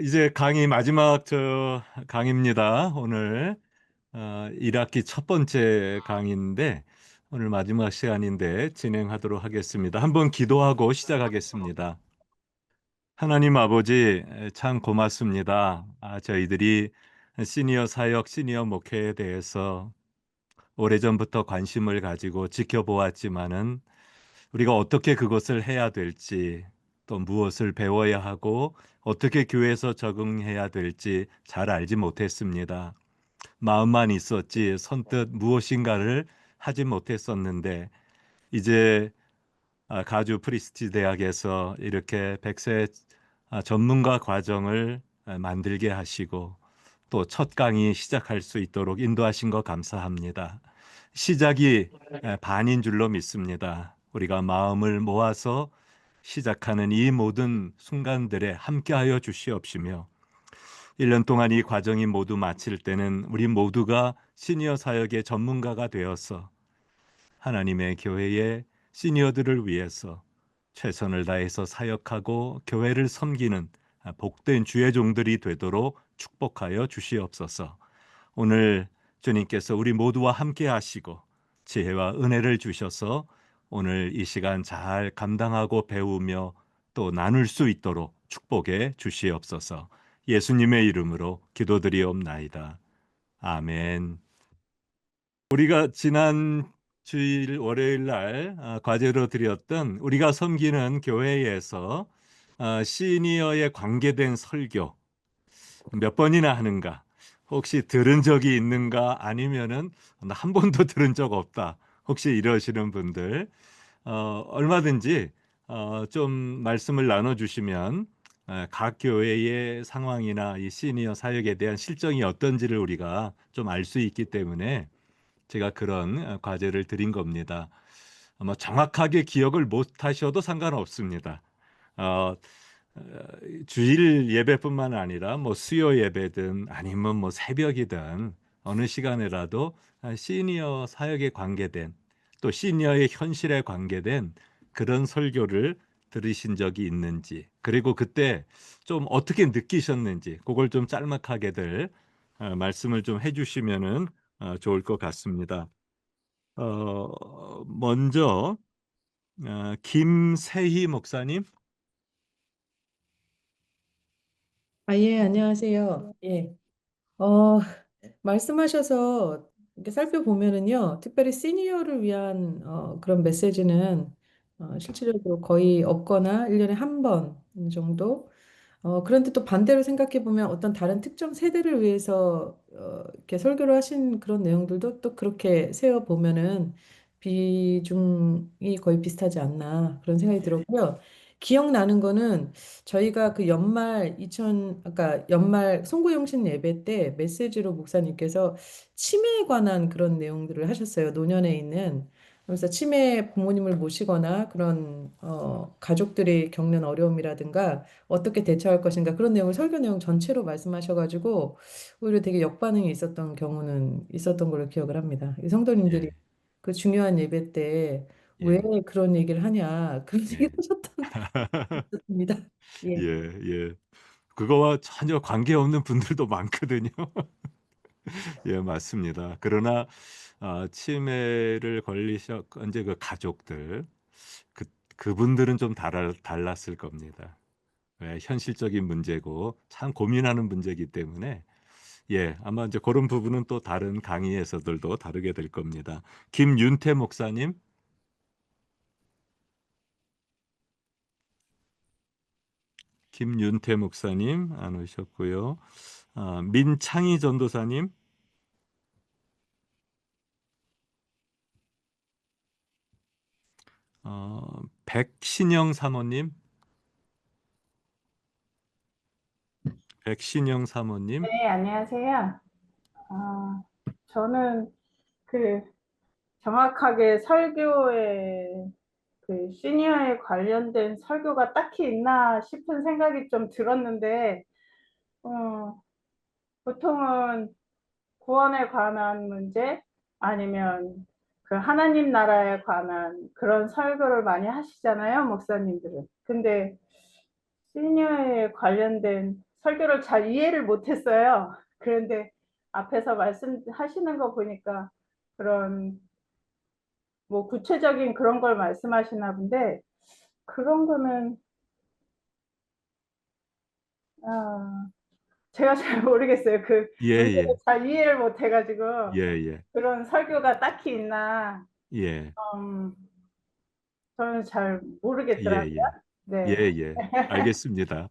이제 강의 마지막 강의입니다. 오늘 1학기 첫 번째 강의인데 오늘 마지막 시간인데 진행하도록 하겠습니다. 한번 기도하고 시작하겠습니다. 하나님 아버지 참 고맙습니다. 저희들이 시니어 사역, 시니어 목회에 대해서 오래전부터 관심을 가지고 지켜보았지만은 우리가 어떻게 그것을 해야 될지, 또 무엇을 배워야 하고, 어떻게 교회에서 적응해야 될지 잘 알지 못했습니다. 마음만 있었지, 선뜻 무엇인가를 하지 못했었는데, 이제 가주 프리스티 대학에서 이렇게 100세 전문가 과정을 만들게 하시고, 또 첫 강의 시작할 수 있도록 인도하신 거 감사합니다. 시작이 반인 줄로 믿습니다. 우리가 마음을 모아서 시작하는 이 모든 순간들에 함께하여 주시옵시며 1년 동안 이 과정이 모두 마칠 때는 우리 모두가 시니어 사역의 전문가가 되어서 하나님의 교회의 시니어들을 위해서 최선을 다해서 사역하고 교회를 섬기는 복된 주의 종들이 되도록 축복하여 주시옵소서. 오늘 주님께서 우리 모두와 함께 하시고 지혜와 은혜를 주셔서 오늘 이 시간 잘 감당하고 배우며 또 나눌 수 있도록 축복해 주시옵소서. 예수님의 이름으로 기도드리옵나이다. 아멘. 우리가 지난 주일 월요일 날 과제로 드렸던 우리가 섬기는 교회에서 시니어에 관계된 설교 몇 번이나 하는가? 혹시 들은 적이 있는가? 아니면은 나 한 번도 들은 적 없다. 혹시 이러시는 분들 얼마든지 좀 말씀을 나눠주시면 각 교회의 상황이나 이 시니어 사역에 대한 실정이 어떤지를 우리가 좀 알 수 있기 때문에 제가 그런 과제를 드린 겁니다. 정확하게 기억을 못 하셔도 상관없습니다. 어, 어, 주일 예배뿐만 아니라 뭐 수요 예배든 아니면 뭐 새벽이든 어느 시간에라도 시니어 사역에 관계된 또 시니어의 현실에 관계된 그런 설교를 들으신 적이 있는지 그리고 그때 좀 어떻게 느끼셨는지 그걸 좀 짤막하게들 말씀을 좀 해주시면은 좋을 것 같습니다. 먼저 김세희 목사님. 예, 안녕하세요. 예. 어, 말씀하셔서 이렇게 살펴보면은요, 특별히 시니어를 위한 그런 메시지는 실질적으로 거의 없거나 1년에 한 번 정도. 그런데 또 반대로 생각해 보면 어떤 다른 특정 세대를 위해서 이렇게 설교를 하신 그런 내용들도 또 그렇게 세어 보면은 비중이 거의 비슷하지 않나 그런 생각이 들었고요. 기억나는 거는 저희가 그 연말 2000 아까 연말 송구영신 예배 때 메시지로 목사님께서 치매에 관한 그런 내용들을 하셨어요. 노년에 있는 그래서 치매 부모님을 모시거나 그런 가족들이 겪는 어려움이라든가 어떻게 대처할 것인가 그런 내용을 설교 내용 전체로 말씀하셔가지고 오히려 되게 역반응이 있었던 경우는 있었던 걸로 기억을 합니다. 이 성도님들이 예, 그 중요한 예배 때 왜 예, 그런 얘기를 하냐 그런 얘기를 예. 하셨던 있었습니다. 예, 예. 예. 그거와 전혀 관계없는 분들도 많거든요. 예, 맞습니다. 그러나 치매를 걸리셔 이제 그 가족들 그 그분들은 좀 달랐을 겁니다. 예, 현실적인 문제고 참 고민하는 문제이기 때문에 예, 아마 이제 그런 부분은 또 다른 강의에서들도 다루게 될 겁니다. 김윤태 목사님, 김윤태 목사님 안 오셨고요. 민창희 전도사님, 백신영 사모님, 백신영 사모님, 네, 안녕하세요. 아, 저는 그 정확하게 설교에 그 시니어에 관련된 설교가 딱히 있나 싶은 생각이 좀 들었는데, 어, 보통은 구원에 관한 문제 아니면 그 하나님 나라에 관한 그런 설교를 많이 하시잖아요, 목사님들은. 근데 시니어에 관련된 설교를 잘 이해를 못했어요. 그런데 앞에서 말씀하시는 거 보니까 그런 뭐 구체적인 그런 걸 말씀하시나 본데 그런 거는 제가 잘 모르겠어요. 그 예, 문제를 예, 잘 이해를 못 해가지고 예, 예, 그런 설교가 딱히 있나 예, 저는 잘 예, 모르겠더라고요. 예, 예, 네, 예. 알겠습니다.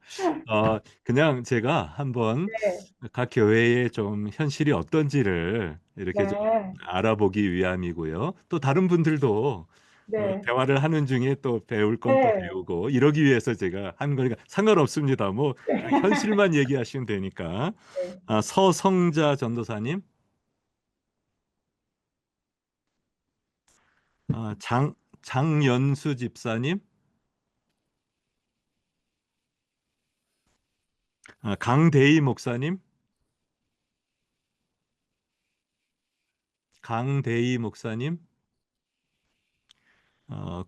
그냥 제가 한번 네, 각 교회의 좀 현실이 어떤지를 이렇게 좀 네, 알아보기 위함이고요. 또 다른 분들도 네, 대화를 하는 중에 또 배울 건 또 네, 배우고 이러기 위해서 제가 한 거니까 상관없습니다. 뭐 현실만 얘기하시면 되니까. 네. 서성자 전도사님, 장연수 집사님, 강대희 목사님, 강대희 목사님,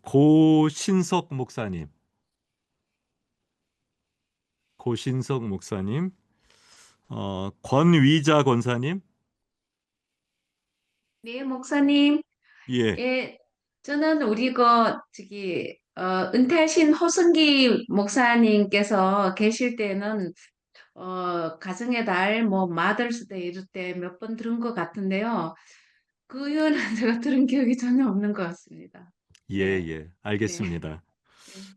고신석 목사님, 고신석 목사님, 권위자 권사님, 네, 목사님. 예, 예, 저는 우리 은퇴하신 호승기 목사님께서 계실 때는 가정의 달, 뭐 마더스데이 이럴 때 몇 번 들은 것 같은데요. 그 이후에는 제가 들은 기억이 전혀 없는 것 같습니다. 예, 네, 예, 네, 알겠습니다.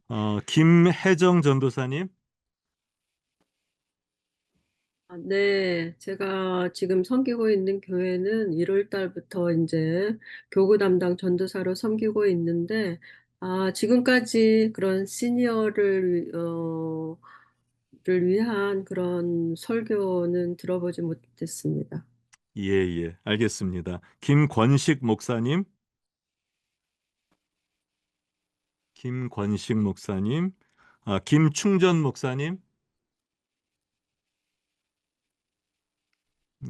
네. 김혜정 전도사님, 네, 제가 지금 섬기고 있는 교회는 1월 달부터 이제 교구 담당 전도사로 섬기고 있는데, 지금까지 그런 를 위한 그런 설교는 들어보지 못했습니다. 예, 예, 알겠습니다. 김권식 목사님, 김권식 목사님, 김충전 목사님,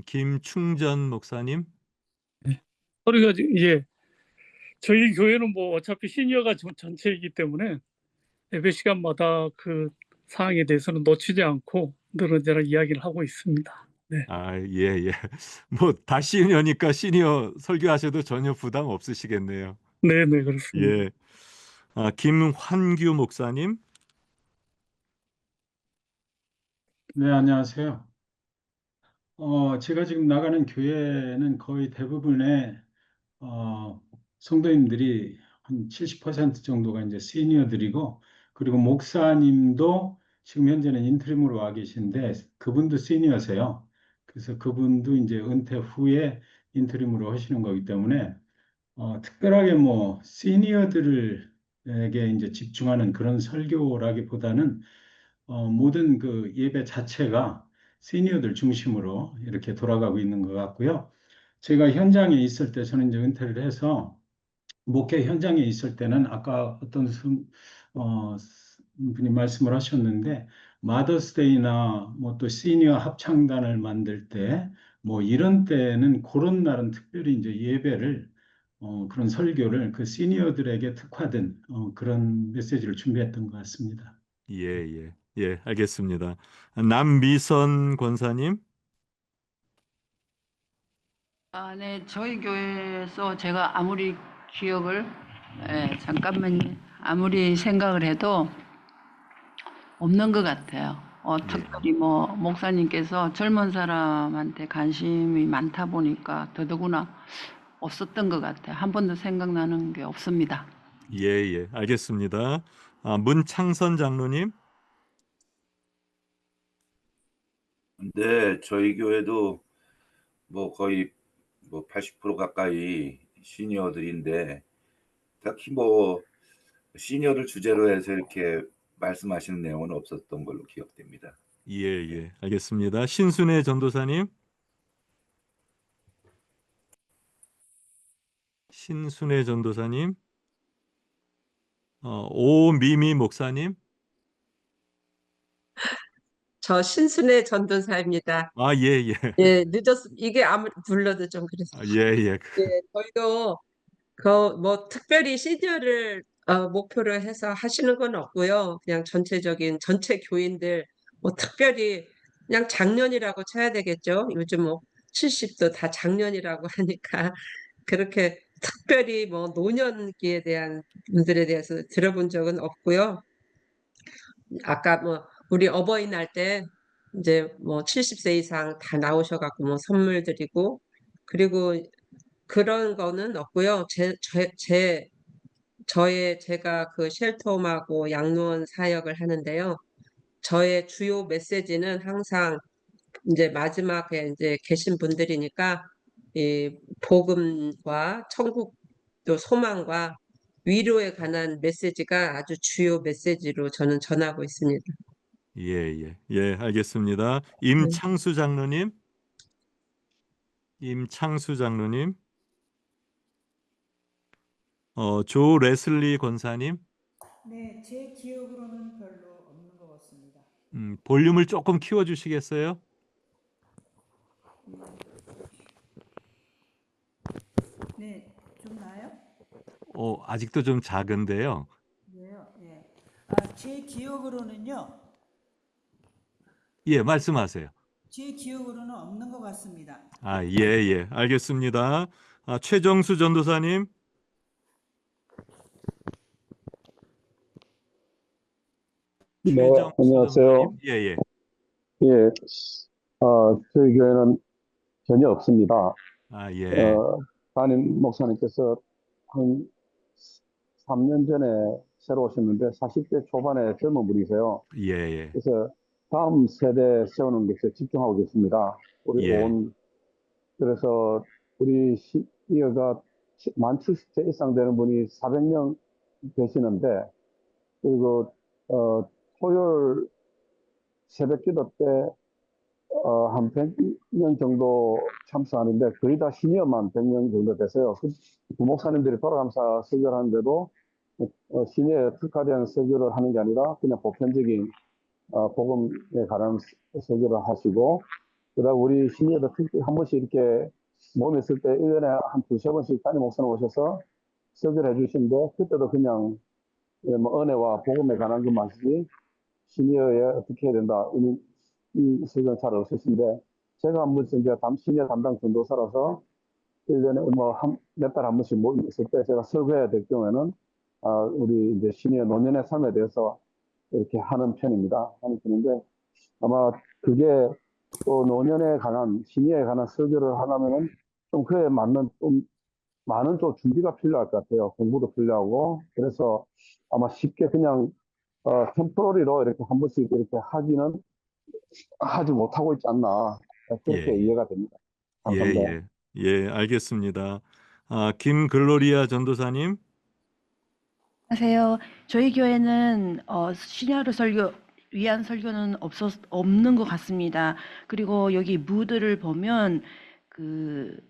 김충전 목사님, 소리가 이제 저희 교회는 뭐 어차피 시니어가 전체이기 때문에 예배 시간마다 그 사항에 대해서는 놓치지 않고 늘 언제나 이야기를 하고 있습니다. 네, 예, 예. 뭐 다 시니어니까 시니어 설교하셔도 전혀 부담 없으시겠네요. 네, 네, 그렇습니다. 예. 김환규 목사님, 네, 안녕하세요. 제가 지금 나가는 교회는 거의 대부분의 성도님들이 한 70% 정도가 이제 시니어들이고, 그리고 목사님도 지금 현재는 인트림으로 와 계신데, 그분도 시니어세요. 그래서 그분도 이제 은퇴 후에 인트림으로 하시는 거기 때문에, 특별하게 뭐 시니어들에게 이제 집중하는 그런 설교라기보다는 모든 그 예배 자체가 시니어들 중심으로 이렇게 돌아가고 있는 것 같고요. 제가 현장에 있을 때 저는 이제 은퇴를 해서 목회 현장에 있을 때는 아까 어떤 분이 말씀을 하셨는데 마더스데이나 뭐 또 시니어 합창단을 만들 때 뭐 이런 때는 그런 날은 특별히 이제 예배를 그런 설교를 그 시니어들에게 특화된 그런 메시지를 준비했던 것 같습니다. 예, 예, 예, 알겠습니다. 남미선 권사님, 네, 저희 교회에서 제가 아무리 기억을, 잠깐만요. 아무리 생각을 해도 없는 것 같아요. 예, 특별히 뭐, 목사님께서 젊은 사람한테 관심이 많다 보니까 더더구나 없었던 것 같아요. 한 번도 생각나는 게 없습니다. 예, 예, 알겠습니다. 문창선 장로님, 네, 저희 교회도 뭐 거의 뭐 80% 가까이 시니어들인데 딱히 뭐 시니어를 주제로 해서 이렇게 말씀하시는 내용은 없었던 걸로 기억됩니다. 예, 예, 알겠습니다. 신순애 전도사님, 신순애 전도사님, 오미미 목사님, 저 신순애 전도사입니다. 예, 예, 예, 이게 아무리 불러도 좀 그래서. 예, 예, 예, 저희도 뭐 특별히 시니어를 목표로 해서 하시는 건 없고요. 그냥 전체적인 전체 교인들 뭐 특별히 그냥 작년이라고 쳐야 되겠죠. 요즘 뭐 70도 다 작년이라고 하니까 그렇게 특별히 뭐 노년기에 대한 분들에 대해서 들어본 적은 없고요. 아까 뭐 우리 어버이날 때 이제 뭐 70세 이상 다 나오셔갖고 뭐 선물 드리고 그리고 그런 거는 없고요. 제가 그 쉘터홈하고 양로원 사역을 하는데요. 저의 주요 메시지는 항상 이제 마지막에 이제 계신 분들이니까 이 복음과 천국 또 소망과 위로에 관한 메시지가 아주 주요 메시지로 저는 전하고 있습니다. 예, 알겠습니다. 네. 임창수 장로님, 조 레슬리 권사님, 네, 제 기억으로는 별로 없는 것 같습니다. 볼륨을 조금 키워주시겠어요? 네, 좀 나아요? 아직도 좀 작은데요. 네요. 예. 제 기억으로는요. 예, 말씀하세요. 제 기억으로는 없는 것 같습니다. 예, 알겠습니다. 최정수 전도사님, 네, 최정수 안녕하세요. 전도사님, 예. 예, 저희 교회는 전혀 없습니다. 예, 담임 목사님께서 한 3년 전에 새로 오셨는데 40대 초반의 젊은 분이세요. 예, 그래서 다음 세대 세우는 것에 집중하고 계십니다. 우리 예. 그래서 우리 시니어가 만 70세 이상 되는 분이 400명 계시는데, 그리고 토요일 새벽 기도 때 한 100명 정도 참석하는데 거의 다 시니어만 100명 정도 되세요. 그 목사님들이 돌아가면서 설교를 하는데도 시니어에 특화된 설교를 하는 게 아니라 그냥 보편적인 복음에 관한 설교를 하시고, 그다음 우리 시니어도 특히 한 번씩 이렇게 몸에 있을 때 1년에 한 두세 번씩 담임 목사님 오셔서 설교를 해주시는데, 그때도 그냥 뭐 은혜와 복음에 관한 것만 하시지 시니어에 어떻게 해야 된다 이 설교는 잘 없으신데, 제가 한 번씩 이제 시니어 담당 전도사라서 1년에 뭐 몇 달 한 번씩 모였을 때 제가 설교해야 될 경우에는 우리 이제 시니어 노년의 삶에 대해서 이렇게 하는 편인데, 아마 그게 또 노년에 관한 시니어에 관한 설교를 하려면은 좀 그에 맞는 좀 많은 좀 준비가 필요할 것 같아요. 공부도 필요하고. 그래서 아마 쉽게 그냥 템포러리로 이렇게 한 번씩 이렇게 하지 못하고 있지 않나, 그렇게 이해가 됩니다. 감사합니다. 예, 알겠습니다. 김글로리아 전도사님, 안녕하세요. 저희 교회는 시니어를 위한 설교는 없는 것 같습니다. 그리고 여기 무드를 보면 그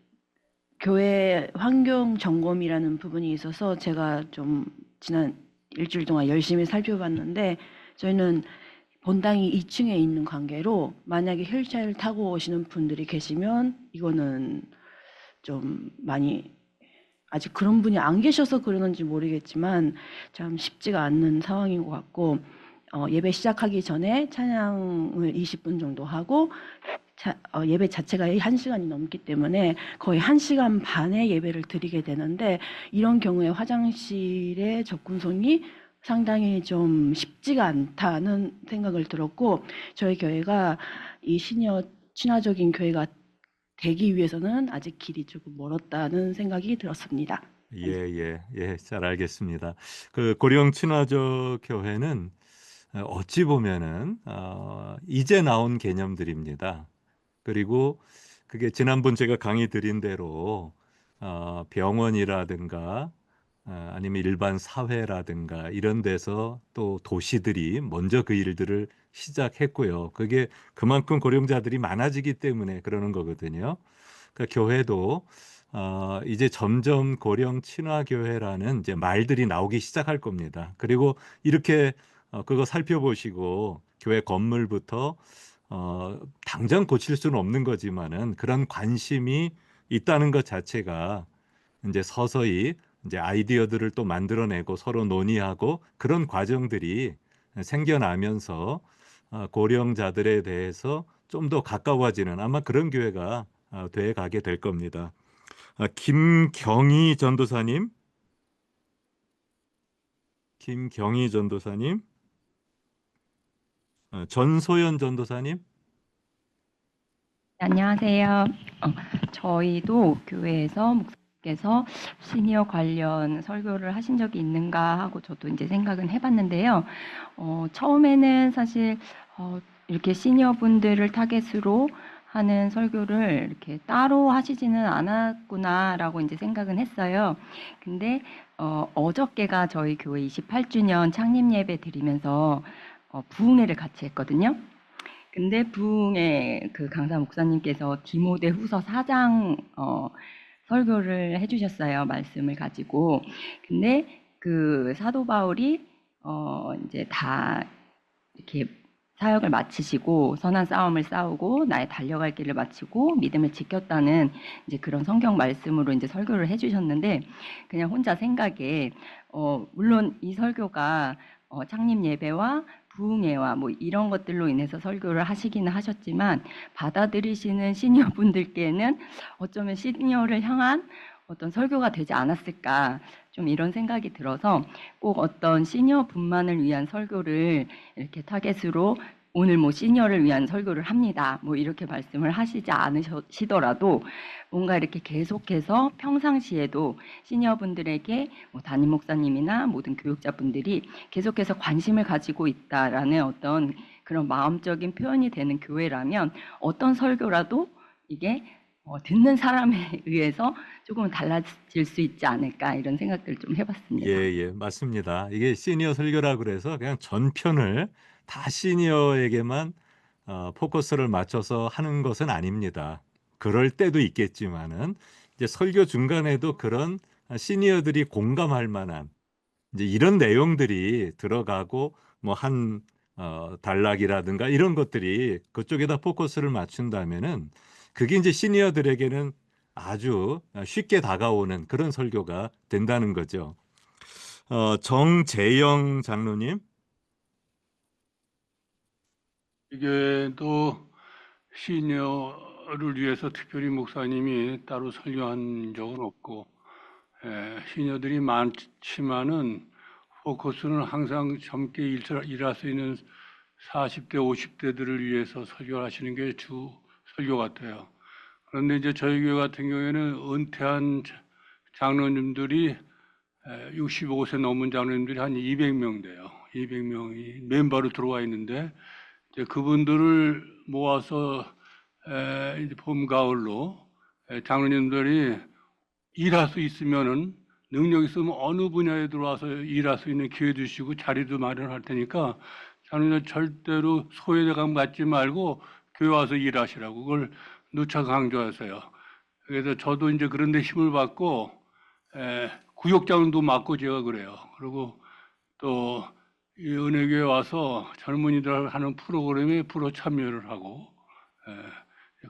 교회 환경 점검이라는 부분이 있어서 제가 좀 지난 일주일 동안 열심히 살펴봤는데, 저희는 본당이 2층에 있는 관계로 만약에 휠체어를 타고 오시는 분들이 계시면 이거는 좀 많이, 아직 그런 분이 안 계셔서 그러는지 모르겠지만 참 쉽지가 않는 상황인 것 같고, 예배 시작하기 전에 찬양을 20분 정도 하고 예배 자체가 1시간이 넘기 때문에 거의 1시간 반의 예배를 드리게 되는데, 이런 경우에 화장실의 접근성이 상당히 좀 쉽지가 않다는 생각을 들었고, 저희 교회가 이 시니어 친화적인 교회가 되기 위해서는 아직 길이 조금 멀었다는 생각이 들었습니다. 예, 잘 알겠습니다. 그 고령 친화적 교회는 어찌 보면은 이제 나온 개념들입니다. 그리고 그게 지난번 제가 강의 드린 대로 병원이라든가 아니면 일반 사회라든가 이런 데서 또 도시들이 먼저 그 일들을 시작했고요. 그게 그만큼 고령자들이 많아지기 때문에 그러는 거거든요. 그러니까 교회도 이제 점점 고령 친화 교회라는 이제 말들이 나오기 시작할 겁니다. 그리고 이렇게 그거 살펴보시고 교회 건물부터 당장 고칠 수는 없는 거지만은 그런 관심이 있다는 것 자체가 이제 서서히 이제 아이디어들을 또 만들어내고 서로 논의하고 그런 과정들이 생겨나면서 고령자들에 대해서 좀 더 가까워지는 아마 그런 교회가 돼 가게 될 겁니다. 김경희 전도사님, 전소연 전도사님. 안녕하세요. 저희도 교회에서 목사님께서 시니어 관련 설교를 하신 적이 있는가 하고 저도 이제 생각은 해봤는데요. 처음에는 사실 이렇게 시니어 분들을 타겟으로 하는 설교를 이렇게 따로 하시지는 않았구나라고 이제 생각은 했어요. 근데 어저께가 저희 교회 28주년 창립 예배 드리면서 부흥회를 같이 했거든요. 근데 부흥회 그 강사 목사님께서 디모데 후서 4장 설교를 해주셨어요. 말씀을 가지고. 근데 그 사도 바울이 이제 다 이렇게 사역을 마치시고 선한 싸움을 싸우고 나의 달려갈 길을 마치고 믿음을 지켰다는 이제 그런 성경 말씀으로 이제 설교를 해주셨는데 그냥 혼자 생각에 물론 이 설교가 창립 예배와 부흥회와 뭐 이런 것들로 인해서 설교를 하시기는 하셨지만 받아들이시는 시니어 분들께는 어쩌면 시니어를 향한 어떤 설교가 되지 않았을까 좀 이런 생각이 들어서 꼭 어떤 시니어 분만을 위한 설교를 이렇게 타겟으로 오늘 뭐 시니어를 위한 설교를 합니다. 뭐 이렇게 말씀을 하시지 않으시더라도 뭔가 이렇게 계속해서 평상시에도 시니어분들에게 뭐 담임 목사님이나 모든 교육자분들이 계속해서 관심을 가지고 있다라는 어떤 그런 마음적인 표현이 되는 교회라면 어떤 설교라도 이게 듣는 사람에 의해서 조금 달라질 수 있지 않을까 이런 생각들을 좀 해봤습니다. 예, 맞습니다. 이게 시니어 설교라 그래서 그냥 전편을 다 시니어에게만 포커스를 맞춰서 하는 것은 아닙니다. 그럴 때도 있겠지만은 이제 설교 중간에도 그런 시니어들이 공감할 만한 이제 이런 내용들이 들어가고 뭐 한 단락이라든가 이런 것들이 그쪽에다 포커스를 맞춘다면은 그게 이제 시니어들에게는 아주 쉽게 다가오는 그런 설교가 된다는 거죠. 정재영 장로님. 이게도 시니어를 위해서 특별히 목사님이 따로 설교한 적은 없고 시니어들이 많지만은 포커스는 항상 젊게 일할 수 있는 40대, 50대들을 위해서 설교하시는 게 주 설교 같아요. 그런데 이제 저희 교회 같은 경우에는 은퇴한 장로님들이 65세 넘은 장로님들이 한 200명 돼요. 200명이 멤버로 들어와 있는데 이제 그분들을 모아서 이제 봄, 가을로 장로님들이 일할 수 있으면은 능력 있으면 어느 분야에 들어와서 일할 수 있는 기회 주시고 자리도 마련할 테니까 장로님 절대로 소외감 갖지 말고 교회 와서 일하시라고 그걸 누차 강조하세요. 그래서 저도 이제 그런 데 힘을 받고 구역장도 맡고 제가 그래요. 그리고 또 이 은혜교회 와서 젊은이들 하는 프로그램에 프로 참여를 하고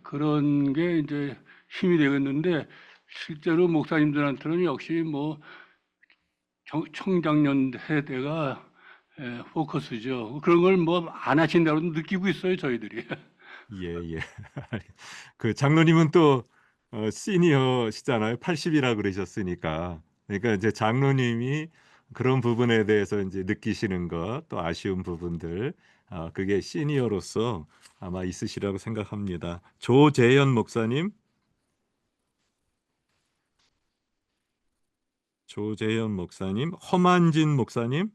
그런 게 이제 힘이 되겠는데 실제로 목사님들한테는 역시 뭐 청장년 세대가 포커스죠. 그런 걸 뭐 안 하신다고 느끼고 있어요, 저희들이. 예. 그 장로님은 또 시니어시잖아요. 80이라 그러셨으니까. 그러니까 이제 장로님이 그런 부분에 대해서 이제 느끼시는 것, 또 아쉬운 부분들, 그게 시니어로서 아마 있으시라고 생각합니다. 조재현 목사님. 허만진 목사님.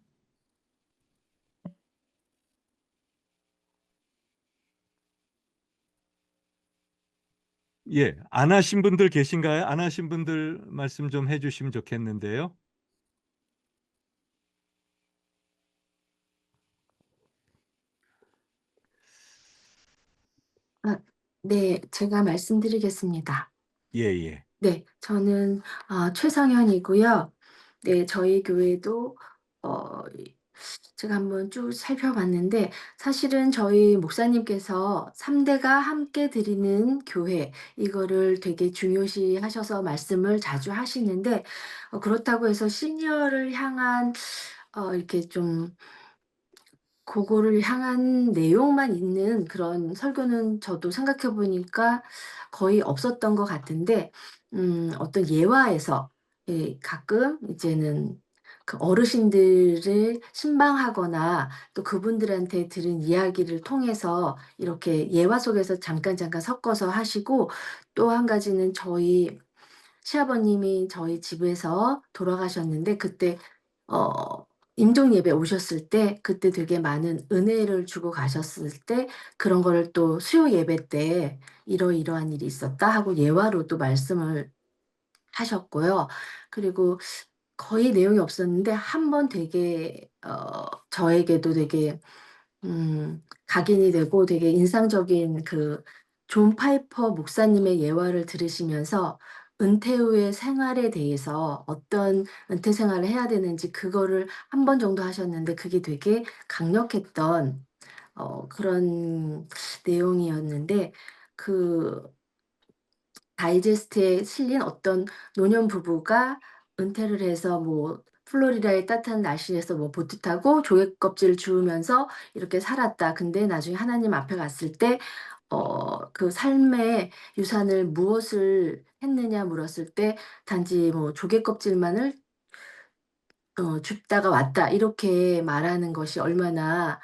예, 안 하신 분들 계신가요? 안 하신 분들 말씀 좀 해주시면 좋겠는데요. 네, 제가 말씀드리겠습니다. 예. 네, 저는 최상현이고요. 네, 저희 교회도 제가 한번 쭉 살펴봤는데 사실은 저희 목사님께서 3대가 함께 드리는 교회 이거를 되게 중요시 하셔서 말씀을 자주 하시는데 그렇다고 해서 시니어를 향한 이렇게 좀 그거를 향한 내용만 있는 그런 설교는 저도 생각해 보니까 거의 없었던 것 같은데 어떤 예화에서 예 가끔 이제는 그 어르신들을 신방하거나 또 그분들한테 들은 이야기를 통해서 이렇게 예화 속에서 잠깐 섞어서 하시고 또 한 가지는 저희 시아버님이 저희 집에서 돌아가셨는데 그때 어 임종 예배 오셨을 때 그때 되게 많은 은혜를 주고 가셨을 때 그런 거를 또 수요 예배 때 "이러이러한 일이 있었다." 하고 예화로 또 말씀을 하셨고요. 그리고 거의 내용이 없었는데 한 번 되게 저에게도 되게 각인이 되고 되게 인상적인 그 존 파이퍼 목사님의 예화를 들으시면서 은퇴 후의 생활에 대해서 어떤 은퇴 생활을 해야 되는지 그거를 한 번 정도 하셨는데 그게 되게 강력했던 그런 내용이었는데 그 다이제스트에 실린 어떤 노년 부부가 은퇴를 해서 뭐 플로리다의 따뜻한 날씨에서 뭐 보트 타고 조개 껍질을 주우면서 이렇게 살았다. 근데 나중에 하나님 앞에 갔을 때 그 삶의 유산을 무엇을 했느냐 물었을 때 단지 뭐 조개 껍질만을 줍다가 왔다. 이렇게 말하는 것이 얼마나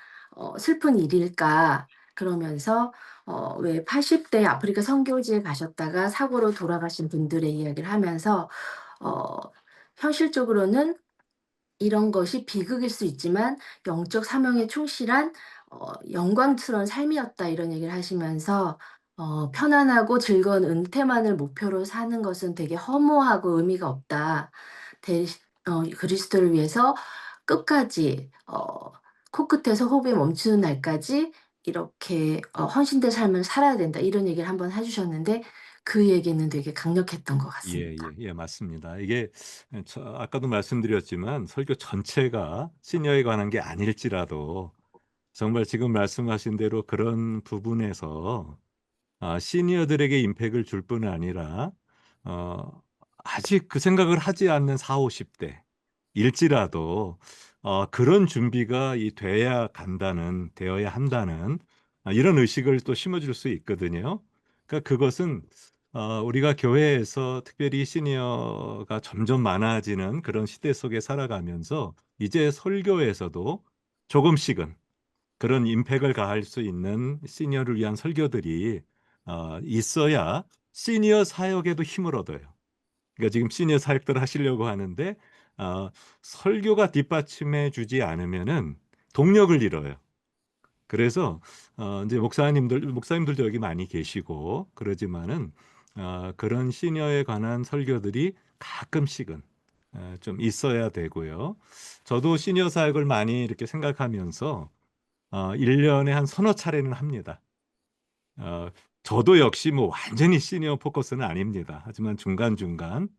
슬픈 일일까. 그러면서 왜 80대 아프리카 선교지에 가셨다가 사고로 돌아가신 분들의 이야기를 하면서 어 현실적으로는 이런 것이 비극일 수 있지만 영적 사명에 충실한 영광스러운 삶이었다. 이런 얘기를 하시면서 편안하고 즐거운 은퇴만을 목표로 사는 것은 되게 허무하고 의미가 없다. 대시 그리스도를 위해서 끝까지 코끝에서 호흡이 멈추는 날까지 이렇게 헌신된 삶을 살아야 된다. 이런 얘기를 한번 해 주셨는데 그 얘기는 되게 강력했던 것 같습니다. 예, 맞습니다. 이게 아까도 말씀드렸지만 설교 전체가 시니어에 관한 게 아닐지라도 정말 지금 말씀하신 대로 그런 부분에서 시니어들에게 임팩을 줄 뿐 아니라 어 아직 그 생각을 하지 않는 40-50대 일지라도 그런 준비가 되어야 한다는 이런 의식을 또 심어줄 수 있거든요. 그러니까 그것은 우리가 교회에서 특별히 시니어가 점점 많아지는 그런 시대 속에 살아가면서 이제 설교에서도 조금씩은 그런 임팩을 가할 수 있는 시니어를 위한 설교들이 있어야 시니어 사역에도 힘을 얻어요. 그러니까 지금 시니어 사역들을 하시려고 하는데 설교가 뒷받침해 주지 않으면은 동력을 잃어요. 그래서 인제 목사님들도 여기 많이 계시고 그러지만은 그런 시니어에 관한 설교들이 가끔씩은 좀 있어야 되고요. 저도 시니어 사역을 많이 이렇게 생각하면서 1 년에 한 서너 차례는 합니다. 어 저도 역시 뭐 완전히 시니어 포커스는 아닙니다. 하지만 중간중간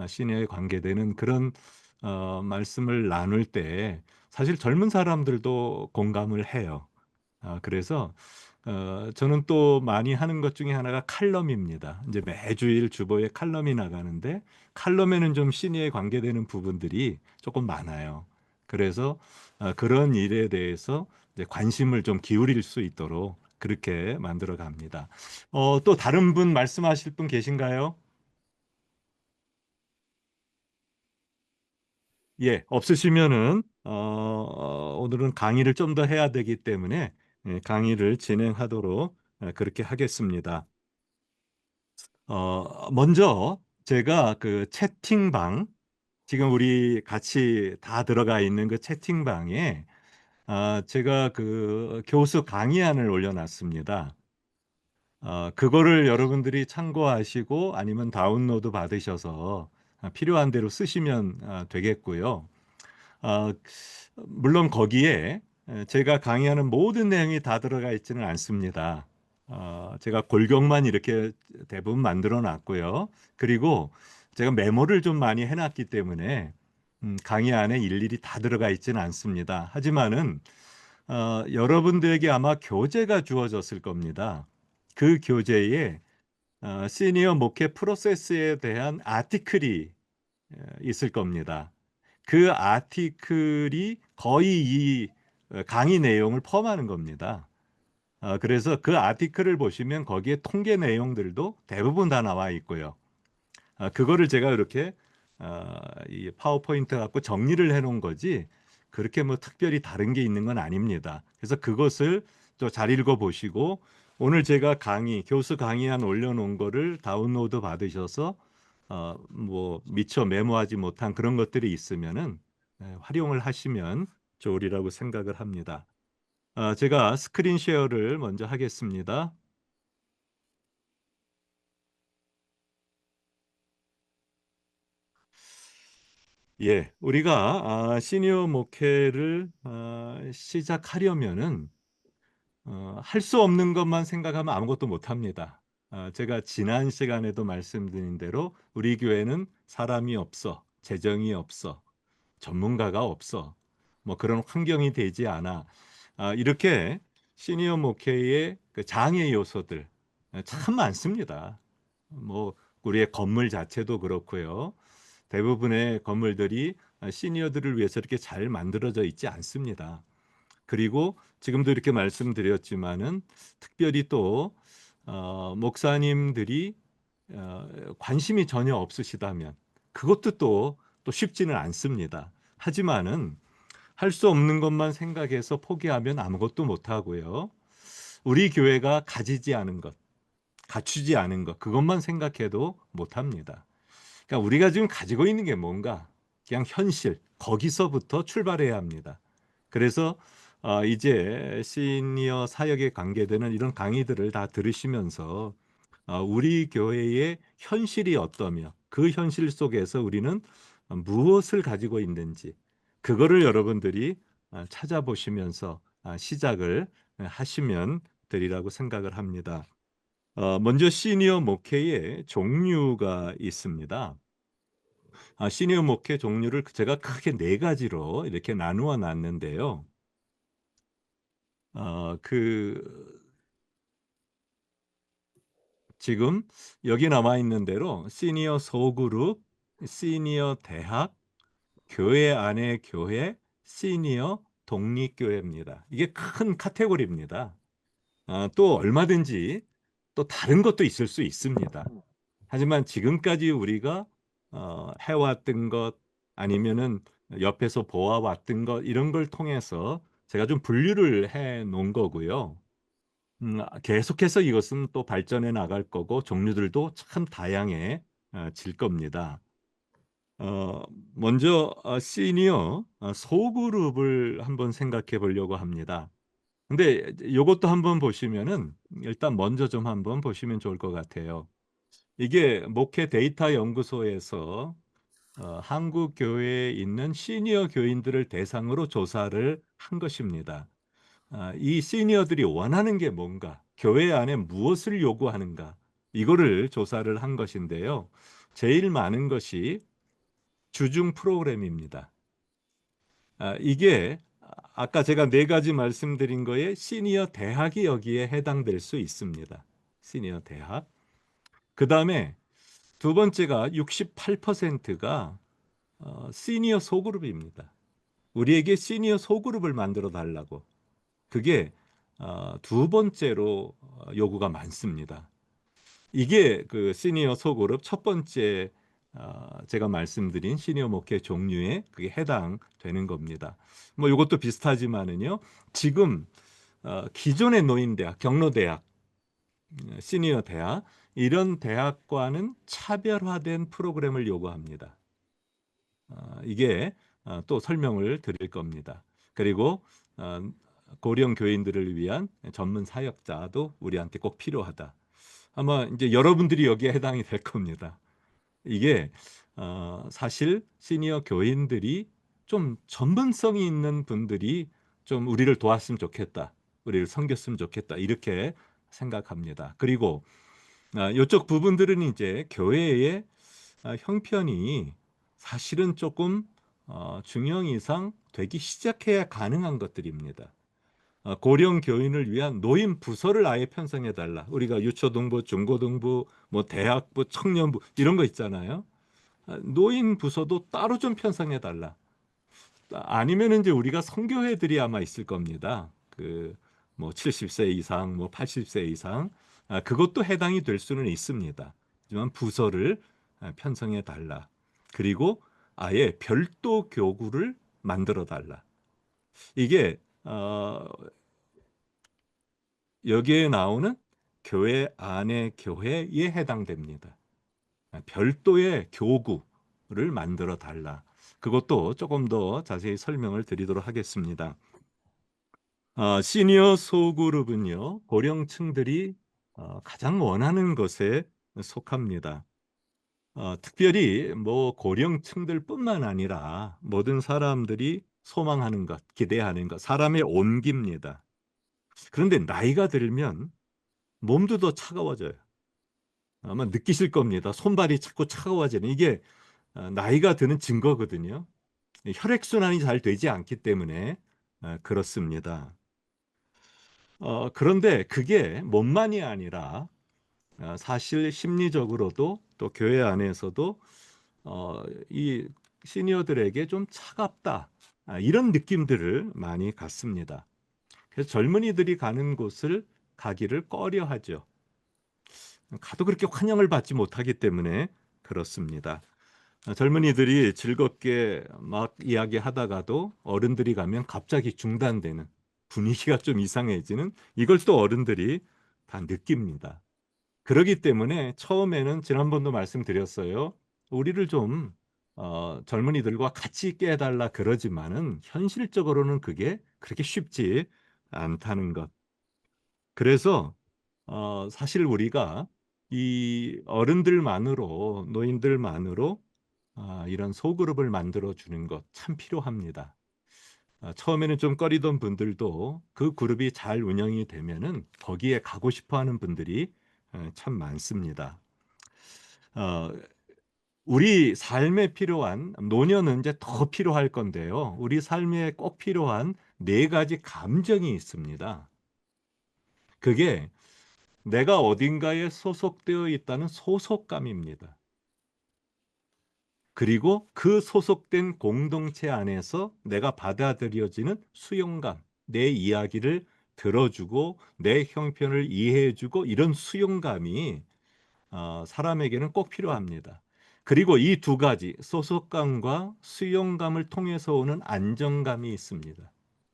시니어에 관계되는 그런 말씀을 나눌 때 사실 젊은 사람들도 공감을 해요. 그래서 저는 또 많이 하는 것 중에 하나가 칼럼입니다. 인제 매주일 주보에 칼럼이 나가는데 칼럼에는 좀 시니어에 관계되는 부분들이 쪼끔 많아요. 그래서 그런 일에 대해서 이제 관심을 좀 기울일 수 있도록 그렇게 만들어 갑니다. 또 다른 분 말씀하실 분 계신가요? 예. 없으시면은 오늘은 강의를 좀 더 해야 되기 때문에 강의를 진행하도록 그렇게 하겠습니다. 먼저 제가 그 채팅방 지금 우리 같이 다 들어가 있는 그 채팅방에 제가 그 교수 강의안을 올려 놨습니다. 그거를 여러분들이 참고하시고 아니면 다운로드 받으셔서 필요한 대로 쓰시면 되겠고요. 물론 거기에 제가 강의하는 모든 내용이 다 들어가 있지는 않습니다. 제가 골격만 이렇게 대부분 만들어 놨고요. 그리고 제가 메모를 좀 많이 해 놨기 때문에 강의 안에 일일이 다 들어가 있지는 않습니다. 하지만은 여러분들에게 아마 교재가 주어졌을 겁니다. 그 교재에 시니어 목회 프로세스에 대한 아티클이 있을 겁니다. 그 아티클이 거의 이 강의 내용을 포함하는 겁니다. 그래서 그 아티클을 보시면 거기에 통계 내용들도 대부분 다 나와 있고요. 그거를 제가 이렇게 이 파워포인트 갖고 정리를 해놓은 거지 그렇게 뭐 특별히 다른 게 있는 건 아닙니다. 그래서 그것을 또 잘 읽어보시고 오늘 제가 교수 강의안 올려놓은 거를 다운로드 받으셔서 뭐 미처 메모하지 못한 그런 것들이 있으면은 활용을 하시면 좋으리라고 생각을 합니다. 제가 스크린 쉐어를 먼저 하겠습니다. 예, 우리가 시니어 목회를 시작하려면은 할 수 없는 것만 생각하면 아무것도 못 합니다. 제가 지난 시간에도 말씀드린 대로 우리 교회는 사람이 없어, 재정이 없어, 전문가가 없어, 뭐 그런 환경이 되지 않아. 이렇게 시니어 목회의 그 장애 요소들 참 많습니다. 뭐 우리의 건물 자체도 그렇고요. 대부분의 건물들이 시니어들을 위해서 이렇게 잘 만들어져 있지 않습니다. 그리고 지금도 이렇게 말씀드렸지만은 특별히 또 목사님들이 관심이 전혀 없으시다면 그것도 또 쉽지는 않습니다. 하지만은 할 수 없는 것만 생각해서 포기하면 아무것도 못 하고요. 우리 교회가 가지지 않은 것, 갖추지 않은 것, 그것만 생각해도 못 합니다. 그러니까 우리가 지금 가지고 있는 게 뭔가? 그냥 현실, 거기서부터 출발해야 합니다. 그래서 이제 시니어 사역에 관계되는 이런 강의들을 다 들으시면서 우리 교회의 현실이 어떠며 그 현실 속에서 우리는 무엇을 가지고 있는지 그거를 여러분들이 찾아보시면서 시작을 하시면 되리라고 생각을 합니다. 먼저 시니어 목회의 종류가 있습니다. 시니어 목회 종류를 제가 크게 4가지로 이렇게 나누어 놨는데요. 지금 여기 남아 있는 대로 시니어 소그룹, 시니어 대학, 교회 안에 교회, 시니어 독립교회입니다. 이게 큰 카테고리입니다. 또 얼마든지 또 다른 것도 있을 수 있습니다. 하지만 지금까지 우리가 해왔던 것 아니면은 옆에서 보아왔던 것 이런 걸 통해서 제가 좀 분류를 해 놓은 거고요. 계속해서 이것은 또 발전해 나갈 거고 종류들도 참 다양해질 겁니다. 먼저 시니어 소그룹을 한번 생각해 보려고 합니다. 근데 이것도 한번 보시면은 일단 먼저 좀 한번 보시면 좋을 것 같아요. 이게 목회 데이터 연구소에서 한국 교회에 있는 시니어 교인들을 대상으로 조사를 한 것입니다. 이 시니어들이 원하는 게 뭔가, 교회 안에 무엇을 요구하는가, 이거를 조사를 한 것인데요. 제일 많은 것이 주중 프로그램입니다. 이게 아까 제가 4가지 말씀드린 거에 시니어 대학이 여기에 해당될 수 있습니다. 시니어 대학. 그 다음에 두 번째가 68%가 시니어 소그룹입니다. 우리에게 시니어 소그룹을 만들어 달라고. 그게 두 번째로 요구가 많습니다. 이게 그 시니어 소그룹 첫 번째 제가 말씀드린 시니어 목회 종류에 그게 해당되는 겁니다. 뭐 이것도 비슷하지만은요. 지금 기존의 노인대학, 경로대학, 시니어 대학 이런 대학과는 차별화된 프로그램을 요구합니다. 이게 또 설명을 드릴 겁니다. 그리고 고령 교인들을 위한 전문 사역자도 우리한테 꼭 필요하다. 아마 이제 여러분들이 여기에 해당이 될 겁니다. 이게 사실 시니어 교인들이 좀 전문성이 있는 분들이 좀 우리를 도왔으면 좋겠다. 우리를 섬겼으면 좋겠다. 이렇게 생각합니다. 그리고 이쪽 부분들은 이제 교회의 형편이 사실은 조금 중형 이상 되기 시작해야 가능한 것들입니다. 고령 교인을 위한 노인 부서를 아예 편성해 달라. 우리가 유초등부, 중고등부, 뭐 대학부, 청년부 이런 거 있잖아요. 노인 부서도 따로 좀 편성해 달라. 아니면 이제 우리가 선교회들이 아마 있을 겁니다. 그 뭐 70세 이상, 뭐 80세 이상 그것도 해당이 될 수는 있습니다. 하지만 부서를 편성해 달라. 그리고 아예 별도 교구를 만들어 달라. 이게 여기에 나오는 교회 안의 교회에 해당됩니다. 별도의 교구를 만들어 달라. 그것도 조금 더 자세히 설명을 드리도록 하겠습니다. 시니어 소그룹은요, 고령층들이 가장 원하는 것에 속합니다. 특별히 뭐 고령층들뿐만 아니라 모든 사람들이 소망하는 것, 기대하는 것, 사람의 온기입니다. 그런데 나이가 들면 몸도 더 차가워져요. 아마 느끼실 겁니다. 손발이 자꾸 차가워지는 이게 나이가 드는 증거거든요. 혈액순환이 잘 되지 않기 때문에 그렇습니다. 그런데 그게 몸만이 아니라 사실 심리적으로도 또 교회 안에서도 이 시니어들에게 좀 차갑다 이런 느낌들을 많이 갖습니다. 그래서 젊은이들이 가는 곳을 가기를 꺼려하죠. 가도 그렇게 환영을 받지 못하기 때문에 그렇습니다. 젊은이들이 즐겁게 막 이야기하다가도 어른들이 가면 갑자기 중단되는 분위기가 좀 이상해지는 이걸 또 어른들이 다 느낍니다. 그렇기 때문에 처음에는 지난번도 말씀드렸어요. 우리를 좀 젊은이들과 같이 있게 해달라 그러지만은 현실적으로는 그게 그렇게 쉽지 않다는 것. 그래서 사실 우리가 이 어른들만으로 노인들만으로 이런 소그룹을 만들어 주는 것 참 필요합니다. 처음에는 좀 꺼리던 분들도 그 그룹이 잘 운영이 되면은 거기에 가고 싶어 하는 분들이 참 많습니다. 우리 삶에 필요한 노년은 이제 더 필요할 건데요. 우리 삶에 꼭 필요한 네 가지 감정이 있습니다. 그게 내가 어딘가에 소속되어 있다는 소속감입니다. 그리고 그 소속된 공동체 안에서 내가 받아들여지는 수용감, 내 이야기를 들어주고 내 형편을 이해해주고 이런 수용감이 사람에게는 꼭 필요합니다. 그리고 이 두 가지 소속감과 수용감을 통해서 오는 안정감이 있습니다.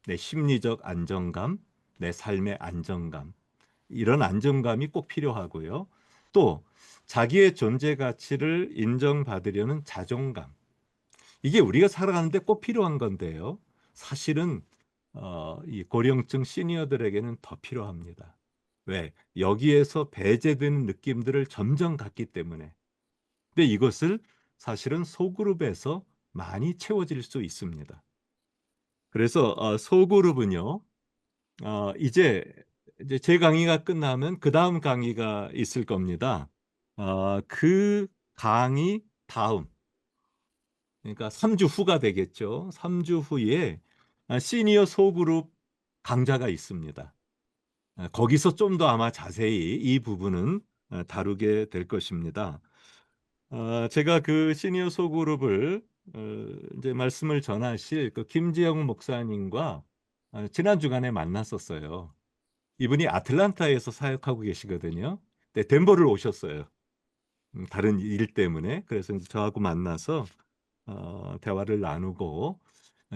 내 심리적 안정감, 내 삶의 안정감 이런 안정감이 꼭 필요하고요. 또 자기의 존재 가치를 인정받으려는 자존감. 이게 우리가 살아가는데 꼭 필요한 건데요. 사실은 이 고령층 시니어들에게는 더 필요합니다. 왜? 여기에서 배제되는 느낌들을 점점 갖기 때문에. 근데 이것을 사실은 소그룹에서 많이 채워질 수 있습니다. 그래서 소그룹은요. 이제 제 강의가 끝나면 그 다음 강의가 있을 겁니다. 그 강의 다음, 그러니까 3주 후가 되겠죠. 3주 후에 시니어 소그룹 강좌가 있습니다. 거기서 좀 더 아마 자세히 이 부분은 다루게 될 것입니다. 제가 그 시니어 소그룹을 이제 말씀을 전하실 그 김지영 목사님과 지난 주간에 만났었어요. 이분이 아틀란타에서 사역하고 계시거든요. 근데 덴버를 오셨어요. 다른 일 때문에. 그래서 이제 저하고 만나서 대화를 나누고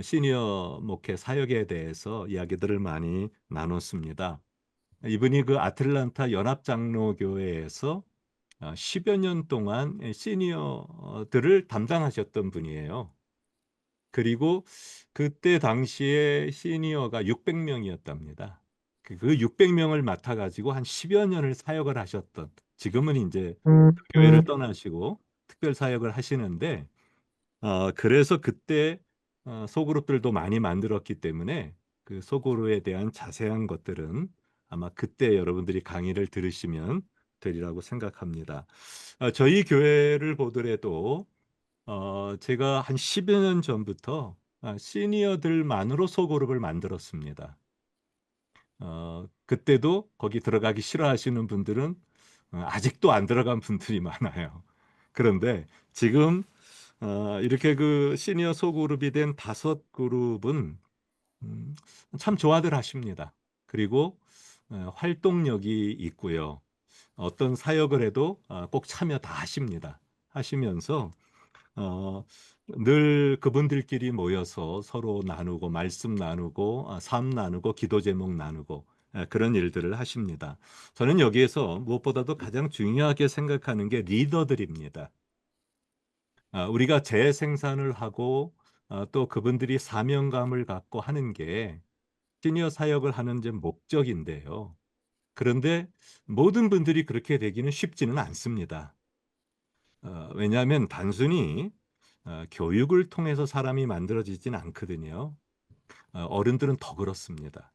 시니어 목회 사역에 대해서 이야기들을 많이 나눴습니다. 이분이 그 아틀란타 연합장로교회에서 10여 년 동안 시니어들을 담당하셨던 분이에요. 그리고 그때 당시에 시니어가 600명이었답니다. 그 600명을 맡아가지고 한 10여 년을 사역을 하셨던, 지금은 이제 교회를 떠나시고 특별 사역을 하시는데, 그래서 그때 소그룹들도 많이 만들었기 때문에 그 소그룹에 대한 자세한 것들은 아마 그때 여러분들이 강의를 들으시면 되리라고 생각합니다. 저희 교회를 보더라도 제가 한 10여 년 전부터 시니어들만으로 소그룹을 만들었습니다. 그때도 거기 들어가기 싫어하시는 분들은 아직도 안 들어간 분들이 많아요. 그런데 지금 이렇게 그 시니어 소그룹이 된 5그룹은 참 좋아들 하십니다. 그리고 활동력이 있고요. 어떤 사역을 해도 꼭 참여 다 하십니다. 하시면서 늘 그분들끼리 모여서 서로 나누고 말씀 나누고 삶 나누고 기도 제목 나누고 그런 일들을 하십니다. 저는 여기에서 무엇보다도 가장 중요하게 생각하는 게 리더들입니다. 우리가 재생산을 하고 또 그분들이 사명감을 갖고 하는 게 시니어 사역을 하는 제 목적인데요. 그런데 모든 분들이 그렇게 되기는 쉽지는 않습니다. 왜냐하면 단순히 교육을 통해서 사람이 만들어지진 않거든요. 어른들은 더 그렇습니다.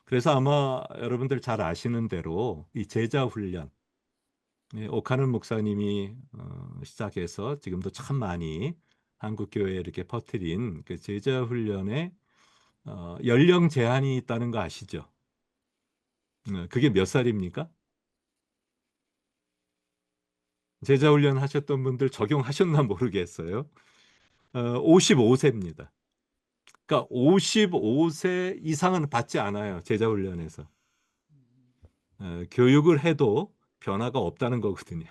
그래서 아마 여러분들 잘 아시는 대로 이 제자 훈련, 오카는 목사님이 시작해서 지금도 참 많이 한국 교회에 이렇게 퍼뜨린 그 제자 훈련에 연령 제한이 있다는 거 아시죠? 그게 몇 살입니까? 제자 훈련 하셨던 분들 적용하셨나 모르겠어요. 55세입니다. 그러니까 55세 이상은 받지 않아요. 제자 훈련에서. 교육을 해도 변화가 없다는 거거든요.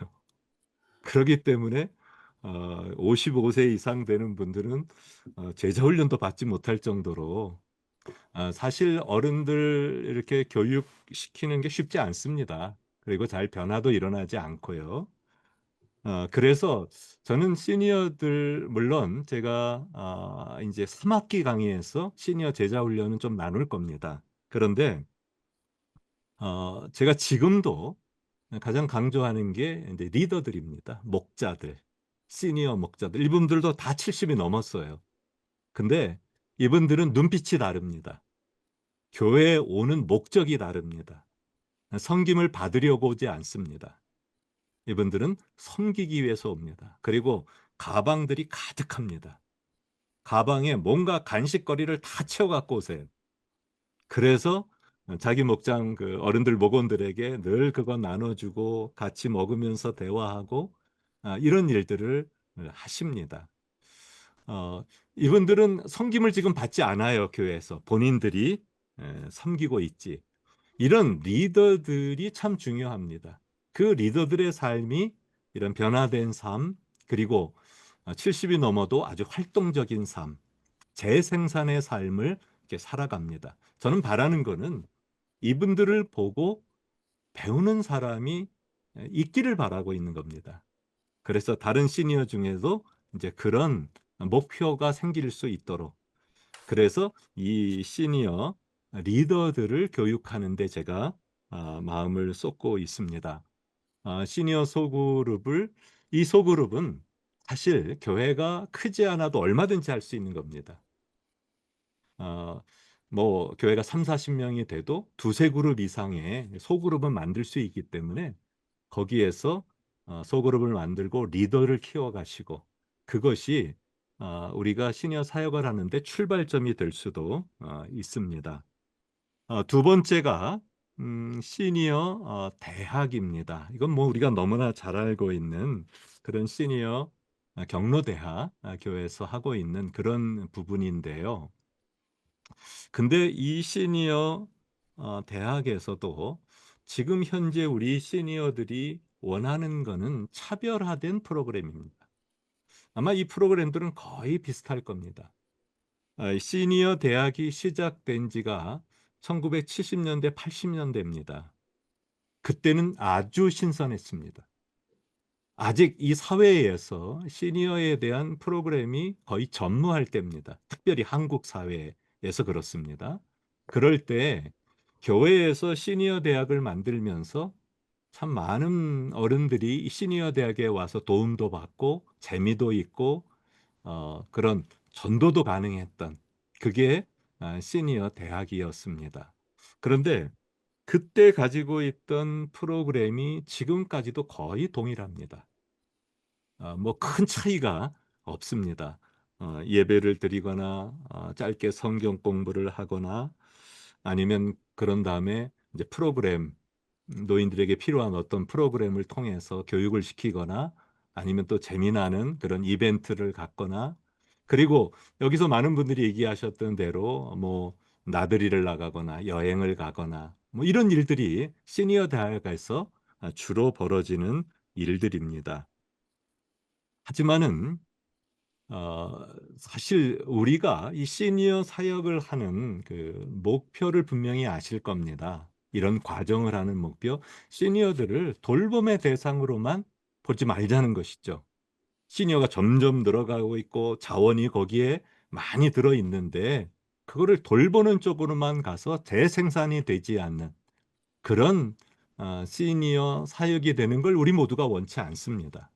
그렇기 때문에 55세 이상 되는 분들은 제자 훈련도 받지 못할 정도로 사실 어른들 이렇게 교육시키는 게 쉽지 않습니다. 그리고 잘 변화도 일어나지 않고요. 그래서 저는 시니어들 물론 제가 이제 3학기 강의에서 시니어 제자 훈련은 좀 나눌 겁니다. 그런데 제가 지금도 가장 강조하는 게 이제 리더들입니다. 목자들, 시니어 목자들. 이분들도 다 70이 넘었어요. 근데 이분들은 눈빛이 다릅니다. 교회에 오는 목적이 다릅니다. 섬김을 받으려고 오지 않습니다. 이분들은 섬기기 위해서 옵니다. 그리고 가방들이 가득합니다. 가방에 뭔가 간식거리를 다 채워갖고 오세요. 그래서 자기 목장 그 어른들 목원들에게 늘 그거 나눠주고 같이 먹으면서 대화하고 이런 일들을 하십니다. 이분들은 섬김을 지금 받지 않아요. 교회에서 본인들이 섬기고 있지. 이런 리더들이 참 중요합니다. 그 리더들의 삶이 이런 변화된 삶, 그리고 70이 넘어도 아주 활동적인 삶, 재생산의 삶을 이렇게 살아갑니다. 저는 바라는 거는 이분들을 보고 배우는 사람이 있기를 바라고 있는 겁니다. 그래서 다른 시니어 중에도 이제 그런 목표가 생길 수 있도록, 그래서 이 시니어 리더들을 교육하는데 제가 마음을 쏟고 있습니다. 시니어 소그룹을, 이 소그룹은 사실 교회가 크지 않아도 얼마든지 할 수 있는 겁니다. 뭐 교회가 3, 40명이 돼도 두세 그룹 이상의 소그룹은 만들 수 있기 때문에 거기에서 소그룹을 만들고 리더를 키워가시고, 그것이 우리가 시니어 사역을 하는데 출발점이 될 수도 있습니다. 두 번째가 시니어 대학입니다. 이건 뭐 우리가 너무나 잘 알고 있는 그런 시니어 경로대학 교회에서 하고 있는 그런 부분인데요. 근데 이 시니어 대학에서도 지금 현재 우리 시니어들이 원하는 거는 차별화된 프로그램입니다. 아마 이 프로그램들은 거의 비슷할 겁니다. 시니어 대학이 시작된 지가 1970년대, 80년대입니다. 그때는 아주 신선했습니다. 아직 이 사회에서 시니어에 대한 프로그램이 거의 전무할 때입니다. 특별히 한국 사회에서 그렇습니다. 그럴 때 교회에서 시니어 대학을 만들면서 참 많은 어른들이 이 시니어 대학에 와서 도움도 받고 재미도 있고 그런 전도도 가능했던 그게 시니어 대학이었습니다. 그런데 그때 가지고 있던 프로그램이 지금까지도 거의 동일합니다. 뭐 큰 차이가 없습니다. 예배를 드리거나 짧게 성경 공부를 하거나 아니면 그런 다음에 이제 프로그램, 노인들에게 필요한 어떤 프로그램을 통해서 교육을 시키거나 아니면 또 재미나는 그런 이벤트를 갖거나 그리고 여기서 많은 분들이 얘기하셨던 대로 뭐 나들이를 나가거나 여행을 가거나 뭐 이런 일들이 시니어 대학에서 주로 벌어지는 일들입니다. 하지만은 사실 우리가 이 시니어 사역을 하는 그 목표를 분명히 아실 겁니다. 이런 과정을 하는 목표, 시니어들을 돌봄의 대상으로만 보지 말자는 것이죠. 시니어가 점점 늘어가고 있고 자원이 거기에 많이 들어 있는데 그거를 돌보는 쪽으로만 가서 재생산이 되지 않는 그런 시니어 사역이 되는 걸 우리 모두가 원치 않습니다.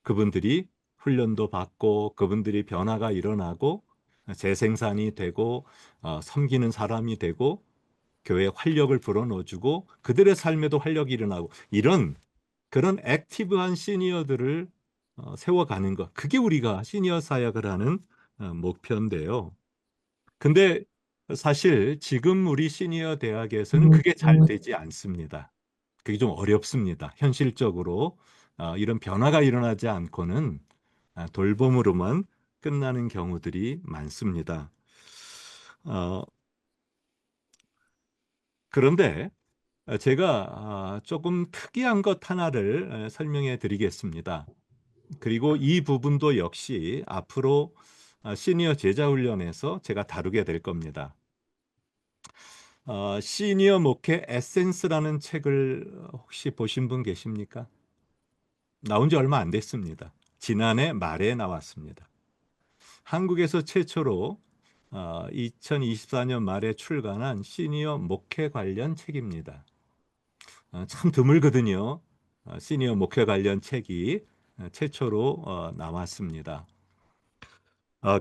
그분들이 훈련도 받고 그분들이 변화가 일어나고 재생산이 되고 섬기는 사람이 되고 교회에 활력을 불어넣어주고 그들의 삶에도 활력이 일어나고 이런 그런 액티브한 시니어들을 세워가는 것 그게 우리가 시니어 사역을 하는 목표인데요. 근데 사실 지금 우리 시니어 대학에서는 그게 잘 되지 않습니다. 그게 좀 어렵습니다. 현실적으로 이런 변화가 일어나지 않고는 돌봄으로만 끝나는 경우들이 많습니다. 그런데 제가 조금 특이한 것 하나를 설명해 드리겠습니다. 그리고 이 부분도 역시 앞으로 시니어 제자 훈련에서 제가 다루게 될 겁니다. 시니어 목회 에센스라는 책을 혹시 보신 분 계십니까? 나온 지 얼마 안 됐습니다. 지난해 말에 나왔습니다. 한국에서 최초로 2024년 말에 출간한 시니어 목회 관련 책입니다. 참 드물거든요. 시니어 목회 관련 책이 최초로 나왔습니다.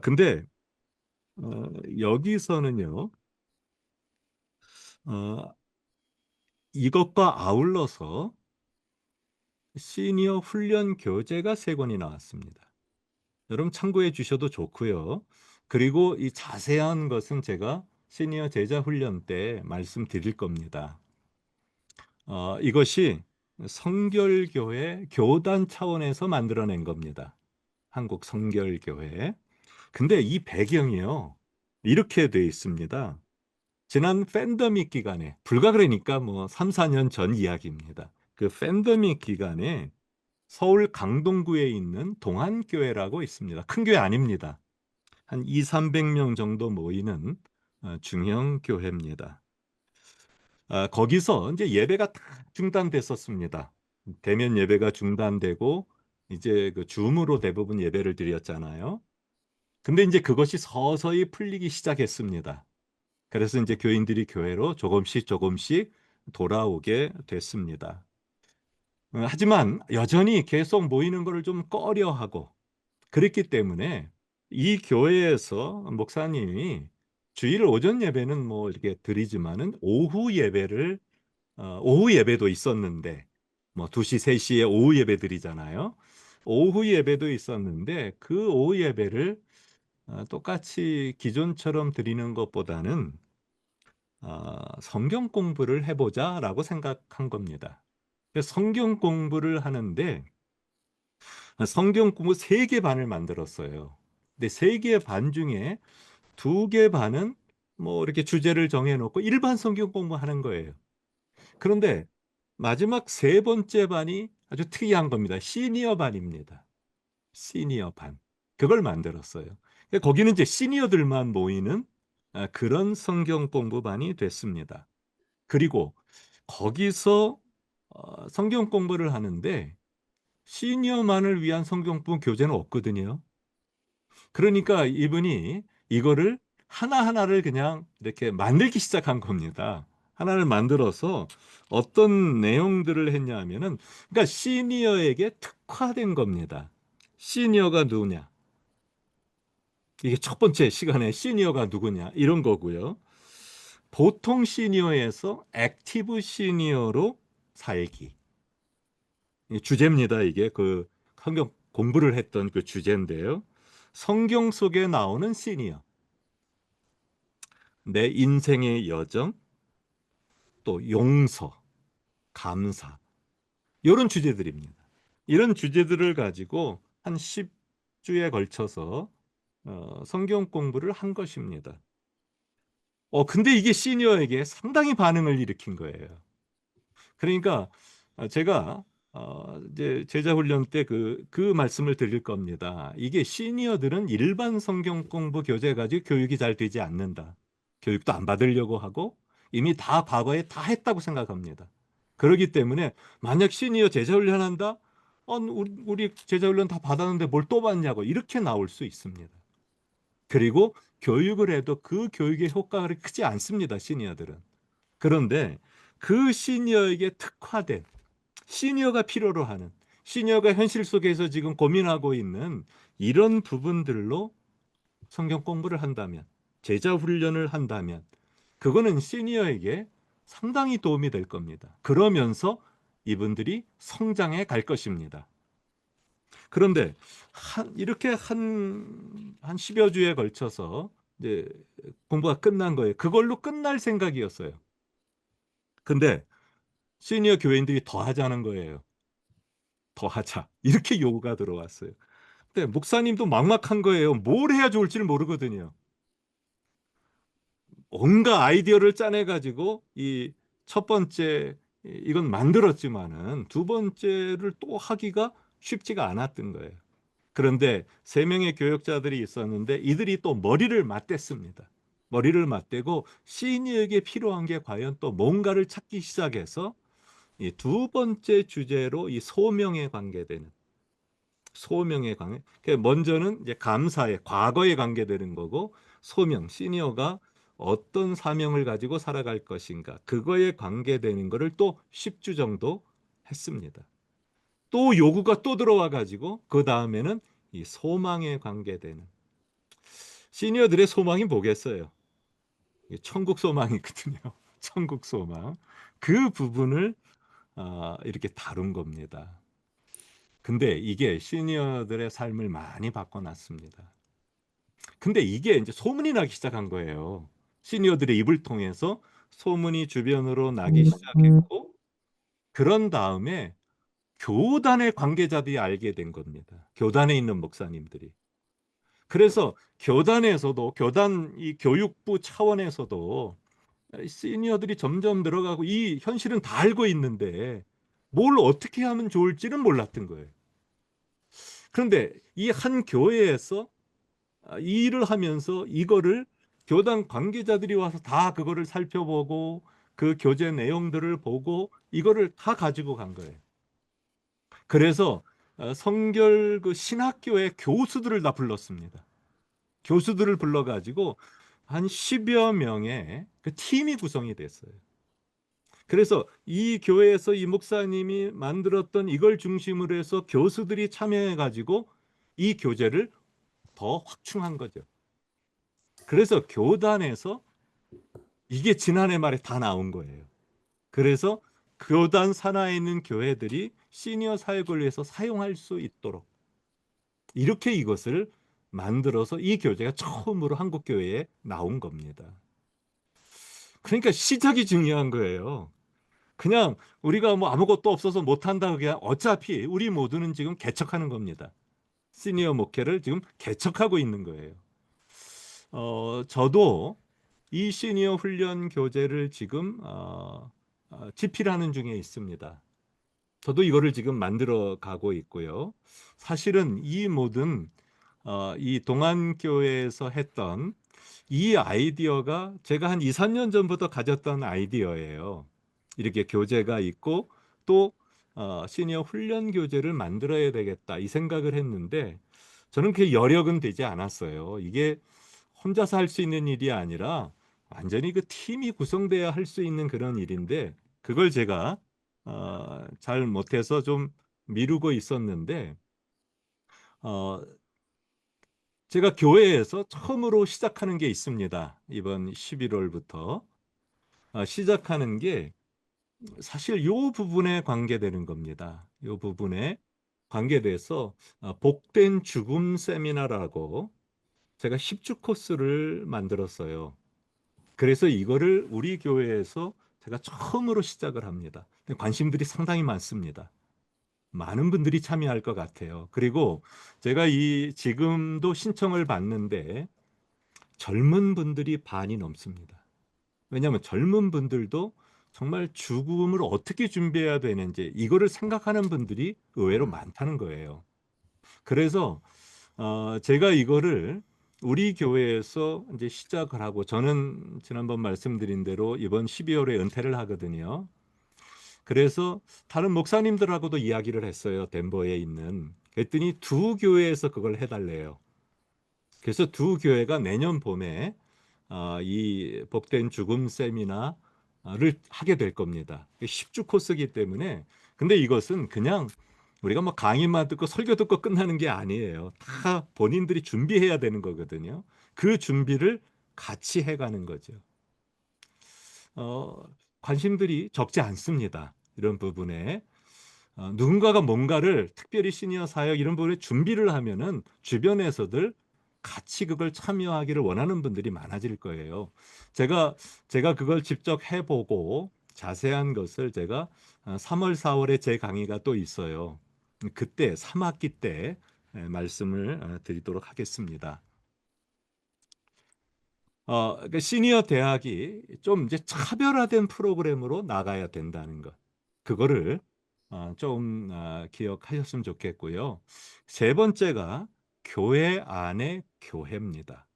근데 여기서는요, 이것과 아울러서 시니어 훈련 교재가 3권이 나왔습니다. 여러분 참고해 주셔도 좋고요. 그리고 이 자세한 것은 제가 시니어 제자 훈련 때 말씀드릴 겁니다. 이것이 성결교회 교단 차원에서 만들어낸 겁니다. 한국 성결교회. 근데 이 배경이요. 이렇게 돼 있습니다. 지난 팬데믹 기간에 불과 그러니까 뭐 3, 4년 전 이야기입니다. 그 팬데믹 기간에 서울 강동구에 있는 동안교회라고 있습니다. 큰 교회 아닙니다. 한 2, 300명 정도 모이는 중형 교회입니다. 거기서 이제 예배가 다 중단됐었습니다. 대면 예배가 중단되고 이제 그 줌으로 대부분 예배를 드렸잖아요. 근데 이제 그것이 서서히 풀리기 시작했습니다. 그래서 이제 교인들이 교회로 조금씩 조금씩 돌아오게 됐습니다. 하지만 여전히 계속 모이는 것을 좀 꺼려하고 그랬기 때문에 이 교회에서 목사님이 주일 오전 예배는 뭐 이렇게 드리지만은 오후 예배도 있었는데 뭐 2시, 3시에 오후 예배 드리잖아요. 오후 예배도 있었는데 그 오후 예배를 똑같이 기존처럼 드리는 것보다는 성경 공부를 해보자라고 생각한 겁니다. 그래서 성경 공부를 하는데 성경 공부 3개 반을 만들었어요. 근데 3개 반 중에 2개 반은 뭐 이렇게 주제를 정해놓고 일반 성경 공부하는 거예요. 그런데 마지막 3번째 반이 아주 특이한 겁니다. 시니어 반입니다. 시니어 반. 그걸 만들었어요. 거기는 이제 시니어들만 모이는 그런 성경 공부반이 됐습니다. 그리고 거기서 성경 공부를 하는데 시니어만을 위한 성경 공부 교재는 없거든요. 그러니까 이분이 이거를 하나하나를 그냥 이렇게 만들기 시작한 겁니다. 하나를 만들어서 어떤 내용들을 했냐 하면은 그러니까 시니어에게 특화된 겁니다. 시니어가 누구냐? 이게 첫 번째 시간에 시니어가 누구냐? 이런 거고요. 보통 시니어에서 액티브 시니어로 살기. 이 주제입니다. 이게 그 성경 공부를 했던 그 주제인데요. 성경 속에 나오는 시니어, 내 인생의 여정, 또 용서, 감사, 이런 주제들입니다. 이런 주제들을 가지고 한 10주에 걸쳐서 성경 공부를 한 것입니다. 근데 이게 시니어에게 상당히 반응을 일으킨 거예요. 그러니까 제가 이제 제자 훈련 때 그 말씀을 드릴 겁니다. 이게 시니어들은 일반 성경 공부 교재 가지고 교육이 잘 되지 않는다. 교육도 안 받으려고 하고 이미 다 과거에 다 했다고 생각합니다. 그렇기 때문에 만약 시니어 제자 훈련한다? 우리 제자 훈련 다 받았는데 뭘 또 받냐고 이렇게 나올 수 있습니다. 그리고 교육을 해도 그 교육의 효과가 크지 않습니다. 시니어들은. 그런데 그 시니어에게 특화된, 시니어가 필요로 하는, 시니어가 현실 속에서 지금 고민하고 있는 이런 부분들로 성경 공부를 한다면, 제자 훈련을 한다면 그거는 시니어에게 상당히 도움이 될 겁니다. 그러면서 이분들이 성장해 갈 것입니다. 그런데 이렇게 한 10여 주에 걸쳐서 이제 공부가 끝난 거예요. 그걸로 끝날 생각이었어요. 근데 시니어 교인들이 더 하자는 거예요. 더 하자. 이렇게 요구가 들어왔어요. 근데 목사님도 막막한 거예요. 뭘 해야 좋을지를 모르거든요. 온갖 아이디어를 짜내가지고 이 첫 번째 이건 만들었지만은 두 번째를 또 하기가 쉽지가 않았던 거예요. 그런데 3명의 교역자들이 있었는데 이들이 또 머리를 맞댔습니다. 머리를 맞대고 시니어에게 필요한 게 과연 또 뭔가를 찾기 시작해서 이 두 번째 주제로 이 소명에 관계되는 소명에 관계. 먼저는 이제 감사에 과거에 관계되는 거고 소명 시니어가 어떤 사명을 가지고 살아갈 것인가 그거에 관계되는 거를 또 10주 정도 했습니다. 또 요구가 또 들어와 가지고 그 다음에는 이 소망에 관계되는 시니어들의 소망이 뭐겠어요? 천국 소망이거든요. 천국 소망. 그 부분을 이렇게 다룬 겁니다. 근데 이게 시니어들의 삶을 많이 바꿔놨습니다. 근데 이게 이제 소문이 나기 시작한 거예요. 시니어들의 입을 통해서 소문이 주변으로 나기 시작했고, 그런 다음에 교단의 관계자들이 알게 된 겁니다. 교단에 있는 목사님들이. 그래서 교단에서도, 교단 이 교육부 차원에서도 시니어들이 점점 들어가고 이 현실은 다 알고 있는데 뭘 어떻게 하면 좋을지는 몰랐던 거예요. 그런데 이 한 교회에서 이 일을 하면서 이거를 교단 관계자들이 와서 다 그거를 살펴보고 그 교재 내용들을 보고 이거를 다 가지고 간 거예요. 그래서 성결 그 신학교의 교수들을 다 불렀습니다. 교수들을 불러가지고 한 10여 명의 그 팀이 구성이 됐어요. 그래서 이 교회에서 이 목사님이 만들었던 이걸 중심으로 해서 교수들이 참여해가지고 이 교재를 더 확충한 거죠. 그래서 교단에서 이게 지난해 말에 다 나온 거예요. 그래서 교단 산하에 있는 교회들이 시니어 사역을 위해서 사용할 수 있도록 이렇게 이것을 만들어서 이 교재가 처음으로 한국 교회에 나온 겁니다. 그러니까 시작이 중요한 거예요. 그냥 우리가 뭐 아무것도 없어서 못한다 그냥 어차피 우리 모두는 지금 개척하는 겁니다. 시니어 목회를 지금 개척하고 있는 거예요. 저도 이 시니어 훈련 교재를 지금 집필하는 중에 있습니다. 저도 이거를 지금 만들어 가고 있고요. 사실은 이 모든 이 동안교회에서 했던 이 아이디어가 제가 한 2, 3년 전부터 가졌던 아이디어예요. 이렇게 교재가 있고 또 시니어 훈련 교재를 만들어야 되겠다 이 생각을 했는데 저는 그 여력은 되지 않았어요. 이게 혼자서 할 수 있는 일이 아니라 완전히 그 팀이 구성돼야 할 수 있는 그런 일인데 그걸 제가 잘 못해서 좀 미루고 있었는데 제가 교회에서 처음으로 시작하는 게 있습니다. 이번 11월부터 시작하는 게 사실 요 부분에 관계되는 겁니다. 요 부분에 관계돼서 복된 죽음 세미나라고 제가 10주 코스를 만들었어요. 그래서 이거를 우리 교회에서 제가 처음으로 시작을 합니다. 관심들이 상당히 많습니다. 많은 분들이 참여할 것 같아요. 그리고 제가 지금도 신청을 받는데 젊은 분들이 반이 넘습니다. 왜냐하면 젊은 분들도 정말 죽음을 어떻게 준비해야 되는지 이거를 생각하는 분들이 의외로 많다는 거예요. 그래서 제가 이거를 우리 교회에서 이제 시작을 하고 저는 지난번 말씀드린 대로 이번 12월에 은퇴를 하거든요. 그래서 다른 목사님들하고도 이야기를 했어요. 덴버에 있는. 그랬더니 두 교회에서 그걸 해달래요. 그래서 두 교회가 내년 봄에 이 복된 죽음 세미나를 하게 될 겁니다. 10주 코스이기 때문에. 근데 이것은 그냥 우리가 뭐 강의만 듣고 설교 듣고 끝나는 게 아니에요. 다 본인들이 준비해야 되는 거거든요. 그 준비를 같이 해가는 거죠. 관심들이 적지 않습니다. 이런 부분에. 누군가가 뭔가를 특별히 시니어 사역 이런 부분에 준비를 하면은 주변에서들 같이 그걸 참여하기를 원하는 분들이 많아질 거예요. 제가 그걸 직접 해보고 자세한 것을 제가 3월, 4월에 제 강의가 또 있어요. 그때 3학기 때 말씀을 드리도록 하겠습니다. 그러니까 시니어 대학이 좀 이제 차별화된 프로그램으로 나가야 된다는 것. 그거를 좀 기억하셨으면 좋겠고요. 세 번째가 교회 안에 교회입니다.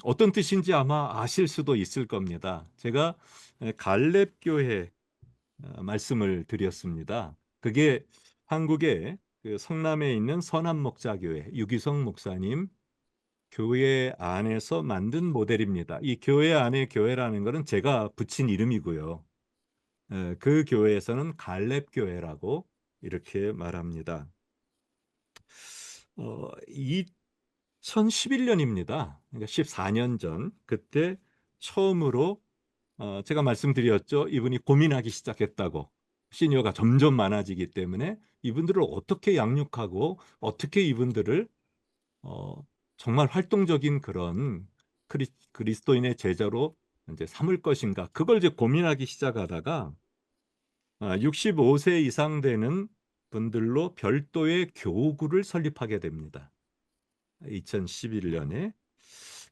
어떤 뜻인지 아마 아실 수도 있을 겁니다. 제가 갈렙 교회 말씀을 드렸습니다. 그게 한국의 그 성남에 있는 선한목자교회 유기성 목사님 교회 안에서 만든 모델입니다. 이 교회 안에 교회라는 것은 제가 붙인 이름이고요. 그 교회에서는 갈렙 교회라고 이렇게 말합니다. 2011년입니다. 그러니까 14년 전 그때 처음으로 제가 말씀드렸죠. 이분이 고민하기 시작했다고. 시니어가 점점 많아지기 때문에 이분들을 어떻게 양육하고 어떻게 이분들을 정말 활동적인 그런 그리스도인의 제자로 이제 삼을 것인가. 그걸 이제 고민하기 시작하다가 65세 이상 되는 분들로 별도의 교구를 설립하게 됩니다. 2011년에.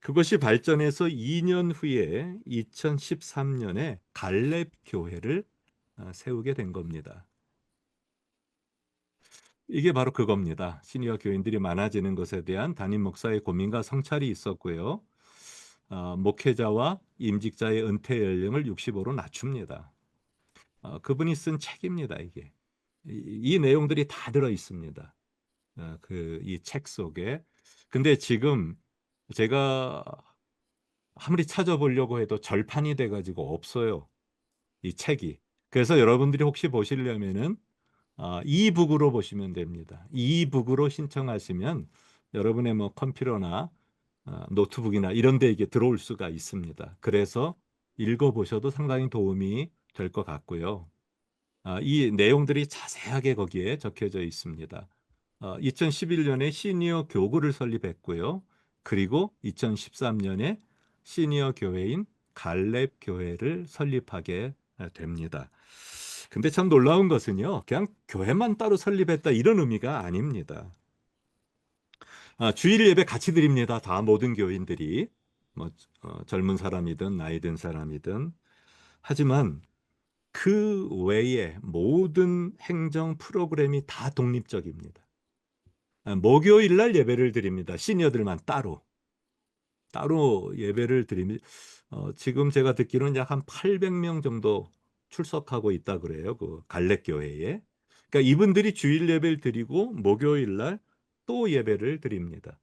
그것이 발전해서 2년 후에 2013년에 갈렙 교회를 세우게 된 겁니다. 이게 바로 그겁니다. 시니어 교인들이 많아지는 것에 대한 담임 목사의 고민과 성찰이 있었고요. 목회자와 임직자의 은퇴 연령을 65로 낮춥니다. 그분이 쓴 책입니다. 이게 이 내용들이 다 들어 있습니다. 이 책 속에. 근데 지금 제가 아무리 찾아보려고 해도 절판이 돼가지고 없어요. 이 책이. 그래서 여러분들이 혹시 보시려면은 이북으로 보시면 됩니다. 이북으로 신청하시면 여러분의 뭐 컴퓨터나 노트북이나 이런 데 이게 들어올 수가 있습니다. 그래서 읽어보셔도 상당히 도움이 될 것 같고요. 이 내용들이 자세하게 거기에 적혀져 있습니다. 2011년에 시니어 교구를 설립했고요. 그리고 2013년에 시니어 교회인 갈렙 교회를 설립하게 됩니다. 근데 참 놀라운 것은요. 그냥 교회만 따로 설립했다 이런 의미가 아닙니다. 주일 예배 같이 드립니다. 다 모든 교인들이. 뭐 젊은 사람이든 나이 든 사람이든. 하지만 그 외에 모든 행정 프로그램이 다 독립적입니다. 목요일 날 예배를 드립니다. 시니어들만 따로 예배를 드립니다. 지금 제가 듣기로는 약 한 800명 정도 출석하고 있다 그래요. 그 갈렙 교회에. 그러니까 이분들이 주일 예배를 드리고 목요일 날 또 예배를 드립니다.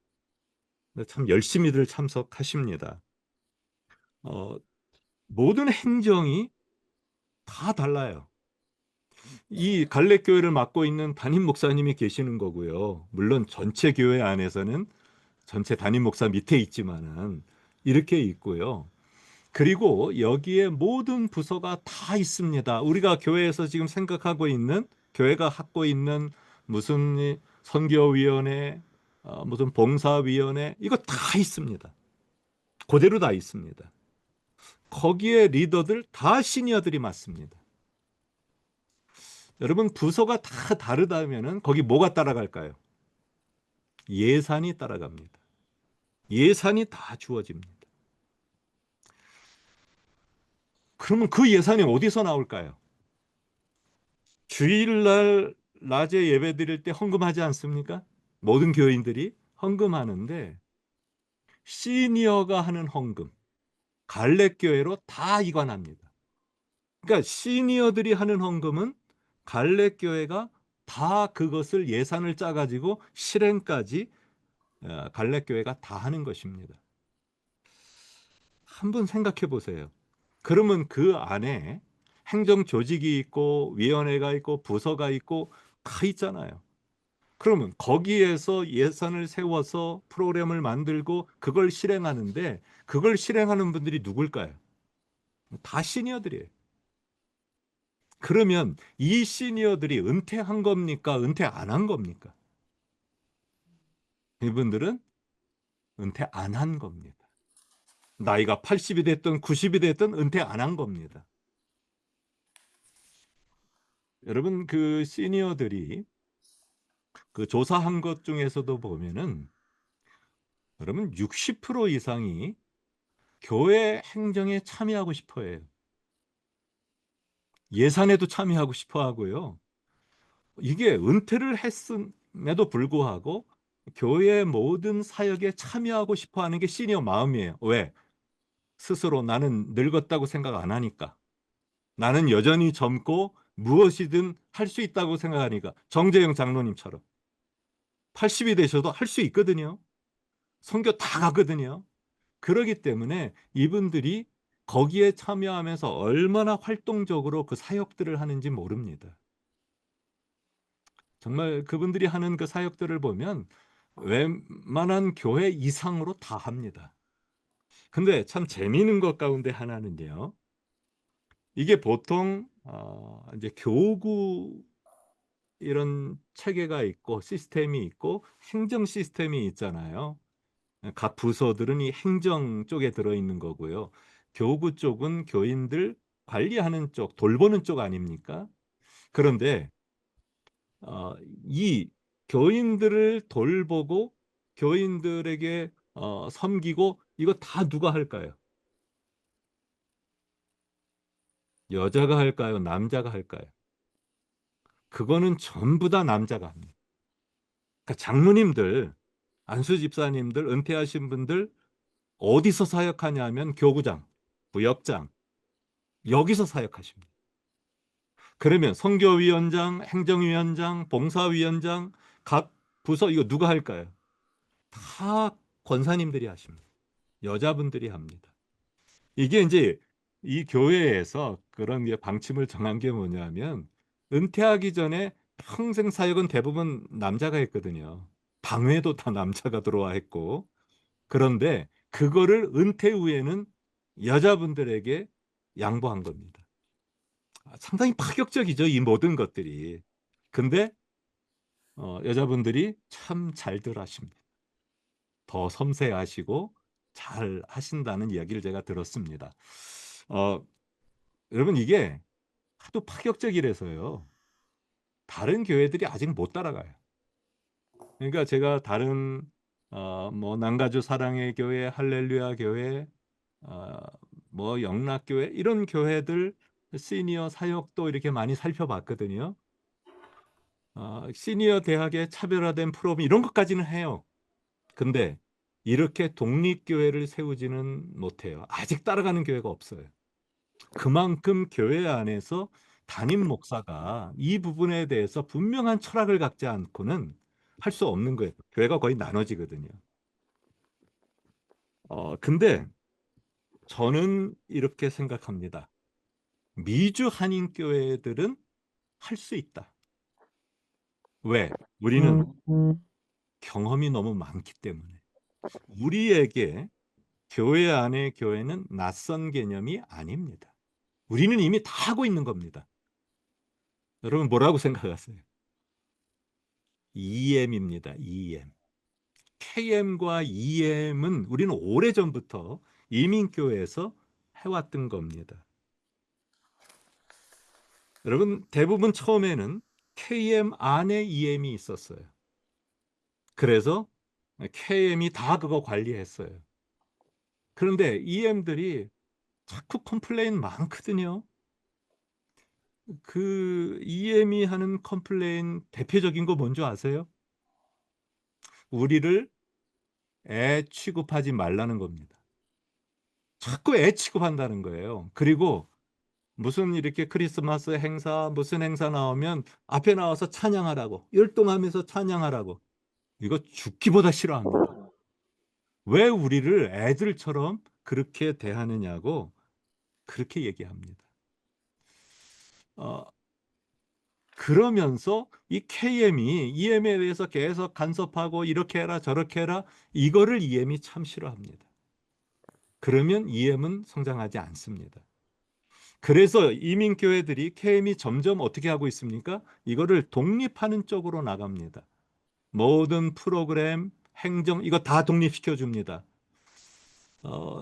참 열심히들 참석하십니다. 모든 행정이 다 달라요. 이 갈렙 교회를 맡고 있는 담임 목사님이 계시는 거고요. 물론 전체 교회 안에서는 전체 담임 목사 밑에 있지만은 이렇게 있고요. 그리고 여기에 모든 부서가 다 있습니다. 우리가 교회에서 지금 생각하고 있는 교회가 갖고 있는 무슨 선교위원회, 무슨 봉사위원회, 이거 다 있습니다. 그대로 다 있습니다. 거기에 리더들 다 시니어들이 맡습니다. 여러분, 부서가 다 다르다면은 거기 뭐가 따라갈까요? 예산이 따라갑니다. 예산이 다 주어집니다. 그러면 그 예산이 어디서 나올까요? 주일날 낮에 예배 드릴 때 헌금하지 않습니까? 모든 교인들이 헌금하는데 시니어가 하는 헌금, 갈렙교회로 다 이관합니다. 그러니까 시니어들이 하는 헌금은 갈렙교회가 다 그것을 예산을 짜가지고 실행까지 갈렙교회가 다 하는 것입니다. 한번 생각해 보세요. 그러면 그 안에 행정 조직이 있고 위원회가 있고 부서가 있고 다 있잖아요. 그러면 거기에서 예산을 세워서 프로그램을 만들고 그걸 실행하는데 그걸 실행하는 분들이 누굴까요? 다 시니어들이에요. 그러면 이 시니어들이 은퇴한 겁니까? 은퇴 안 한 겁니까? 이분들은 은퇴 안 한 겁니다. 나이가 80이 됐든 90이 됐든 은퇴 안 한 겁니다. 여러분, 그 시니어들이 그 조사한 것 중에서도 보면은 여러분 60% 이상이 교회 행정에 참여하고 싶어 해요. 예산에도 참여하고 싶어 하고요. 이게 은퇴를 했음에도 불구하고 교회 모든 사역에 참여하고 싶어 하는 게 시니어 마음이에요. 왜? 스스로 나는 늙었다고 생각 안 하니까. 나는 여전히 젊고 무엇이든 할 수 있다고 생각하니까. 정재영 장로님처럼 80이 되셔도 할 수 있거든요. 선교 다 가거든요. 그러기 때문에 이분들이 거기에 참여하면서 얼마나 활동적으로 그 사역들을 하는지 모릅니다. 정말 그분들이 하는 그 사역들을 보면 웬만한 교회 이상으로 다 합니다. 근데 참 재미있는 것 가운데 하나는요. 이게 보통 이제 교구 이런 체계가 있고 시스템이 있고 행정 시스템이 있잖아요. 각 부서들은 이 행정 쪽에 들어있는 거고요. 교구 쪽은 교인들 관리하는 쪽, 돌보는 쪽 아닙니까? 그런데 이 교인들을 돌보고 교인들에게 섬기고 이거 다 누가 할까요? 여자가 할까요? 남자가 할까요? 그거는 전부 다 남자가 합니다. 그러니까 장로님들, 안수 집사님들, 은퇴하신 분들 어디서 사역하냐면 교구장, 부역장, 여기서 사역하십니다. 그러면 선교위원장, 행정위원장, 봉사위원장, 각 부서 이거 누가 할까요? 다 권사님들이 하십니다. 여자분들이 합니다. 이게 이제 이 교회에서 그런 게 방침을 정한 게 뭐냐면 은퇴하기 전에 평생 사역은 대부분 남자가 했거든요. 방회도 다 남자가 들어와 했고 그런데 그거를 은퇴 후에는 여자분들에게 양보한 겁니다. 상당히 파격적이죠, 이 모든 것들이. 근데 여자분들이 참 잘들 하십니다. 더 섬세하시고 잘 하신다는 이야기를 제가 들었습니다. 여러분 이게 하도 파격적이라서요. 다른 교회들이 아직 못 따라가요. 그러니까 제가 다른 뭐 남가주 사랑의 교회, 할렐루야 교회, 뭐 영락교회 이런 교회들 시니어 사역도 이렇게 많이 살펴봤거든요. 시니어 대학의 차별화된 프로그램 이런 것까지는 해요. 근데 이렇게 독립교회를 세우지는 못해요. 아직 따라가는 교회가 없어요. 그만큼 교회 안에서 담임 목사가 이 부분에 대해서 분명한 철학을 갖지 않고는 할 수 없는 거예요. 교회가 거의 나눠지거든요. 근데 저는 이렇게 생각합니다. 미주 한인교회들은 할 수 있다. 왜? 우리는 경험이 너무 많기 때문에. 우리에게 교회 안의 교회는 낯선 개념이 아닙니다. 우리는 이미 다 하고 있는 겁니다. 여러분 뭐라고 생각하세요? EM입니다. EM. KM과 EM은 우리는 오래전부터 이민교회에서 해왔던 겁니다. 여러분, 대부분 처음에는 KM 안에 EM이 있었어요. 그래서 KM이 다 그거 관리했어요. 그런데 EM들이 자꾸 컴플레인 많거든요. 그 EM이 하는 컴플레인 대표적인 거 뭔지 아세요? 우리를 애 취급하지 말라는 겁니다. 자꾸 애 취급한다는 거예요. 그리고 무슨 이렇게 크리스마스 행사, 무슨 행사 나오면 앞에 나와서 찬양하라고, 율동하면서 찬양하라고. 이거 죽기보다 싫어합니다. 왜 우리를 애들처럼 그렇게 대하느냐고 그렇게 얘기합니다. 그러면서 이 KM이 EM에 대해서 계속 간섭하고 이렇게 해라 저렇게 해라, 이거를 EM이 참 싫어합니다. 그러면 EM은 성장하지 않습니다. 그래서 이민교회들이 KM이 점점 어떻게 하고 있습니까? 이거를 독립하는 쪽으로 나갑니다. 모든 프로그램, 행정 이거 다 독립시켜 줍니다.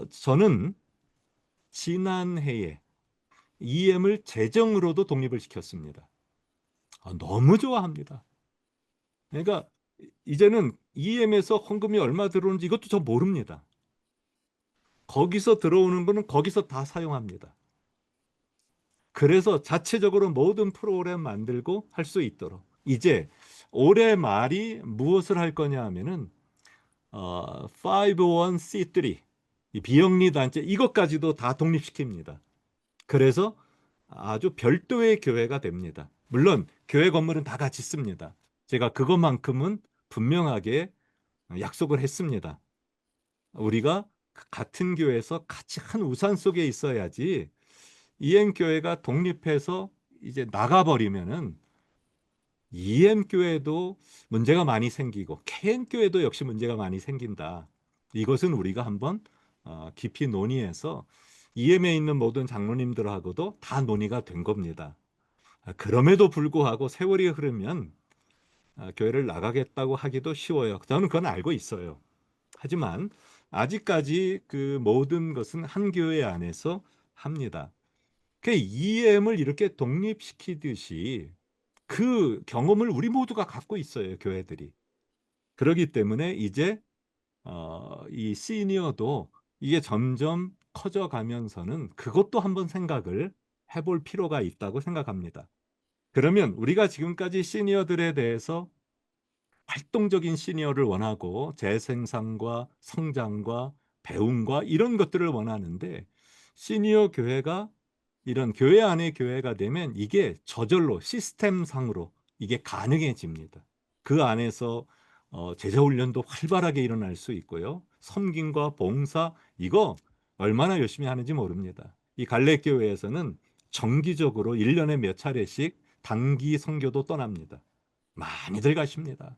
저는 지난해에 EM을 재정으로도 독립을 시켰습니다. 너무 좋아합니다. 그러니까 이제는 EM에서 헌금이 얼마 들어오는지 이것도 저 모릅니다. 거기서 들어오는 거는 거기서 다 사용합니다. 그래서 자체적으로 모든 프로그램 만들고 할 수 있도록 이제 올해 말이 무엇을 할 거냐 하면은 501c3 이 비영리 단체 이것까지도 다 독립시킵니다. 그래서 아주 별도의 교회가 됩니다. 물론 교회 건물은 다 같이 씁니다. 제가 그것만큼은 분명하게 약속을 했습니다. 우리가 같은 교회에서 같이 한 우산 속에 있어야지 EM교회가 독립해서 이제 나가버리면은 EM교회도 문제가 많이 생기고 KM교회도 역시 문제가 많이 생긴다. 이것은 우리가 한번 깊이 논의해서 EM에 있는 모든 장로님들하고도 다 논의가 된 겁니다. 그럼에도 불구하고 세월이 흐르면 교회를 나가겠다고 하기도 쉬워요. 저는 그건 알고 있어요. 하지만 아직까지 그 모든 것은 한 교회 안에서 합니다. 그 EM을 이렇게 독립시키듯이 그 경험을 우리 모두가 갖고 있어요, 교회들이. 그렇기 때문에 이제 이 시니어도 이게 점점 커져가면서는 그것도 한번 생각을 해볼 필요가 있다고 생각합니다. 그러면 우리가 지금까지 시니어들에 대해서 활동적인 시니어를 원하고 재생산과 성장과 배움과 이런 것들을 원하는데 시니어 교회가 이런 교회 안의 교회가 되면 이게 저절로 시스템상으로 이게 가능해집니다. 그 안에서 제자훈련도 활발하게 일어날 수 있고요. 섬김과 봉사 이거 얼마나 열심히 하는지 모릅니다. 이 갈래교회에서는 정기적으로 1년에 몇 차례씩 단기 선교도 떠납니다. 많이들 가십니다.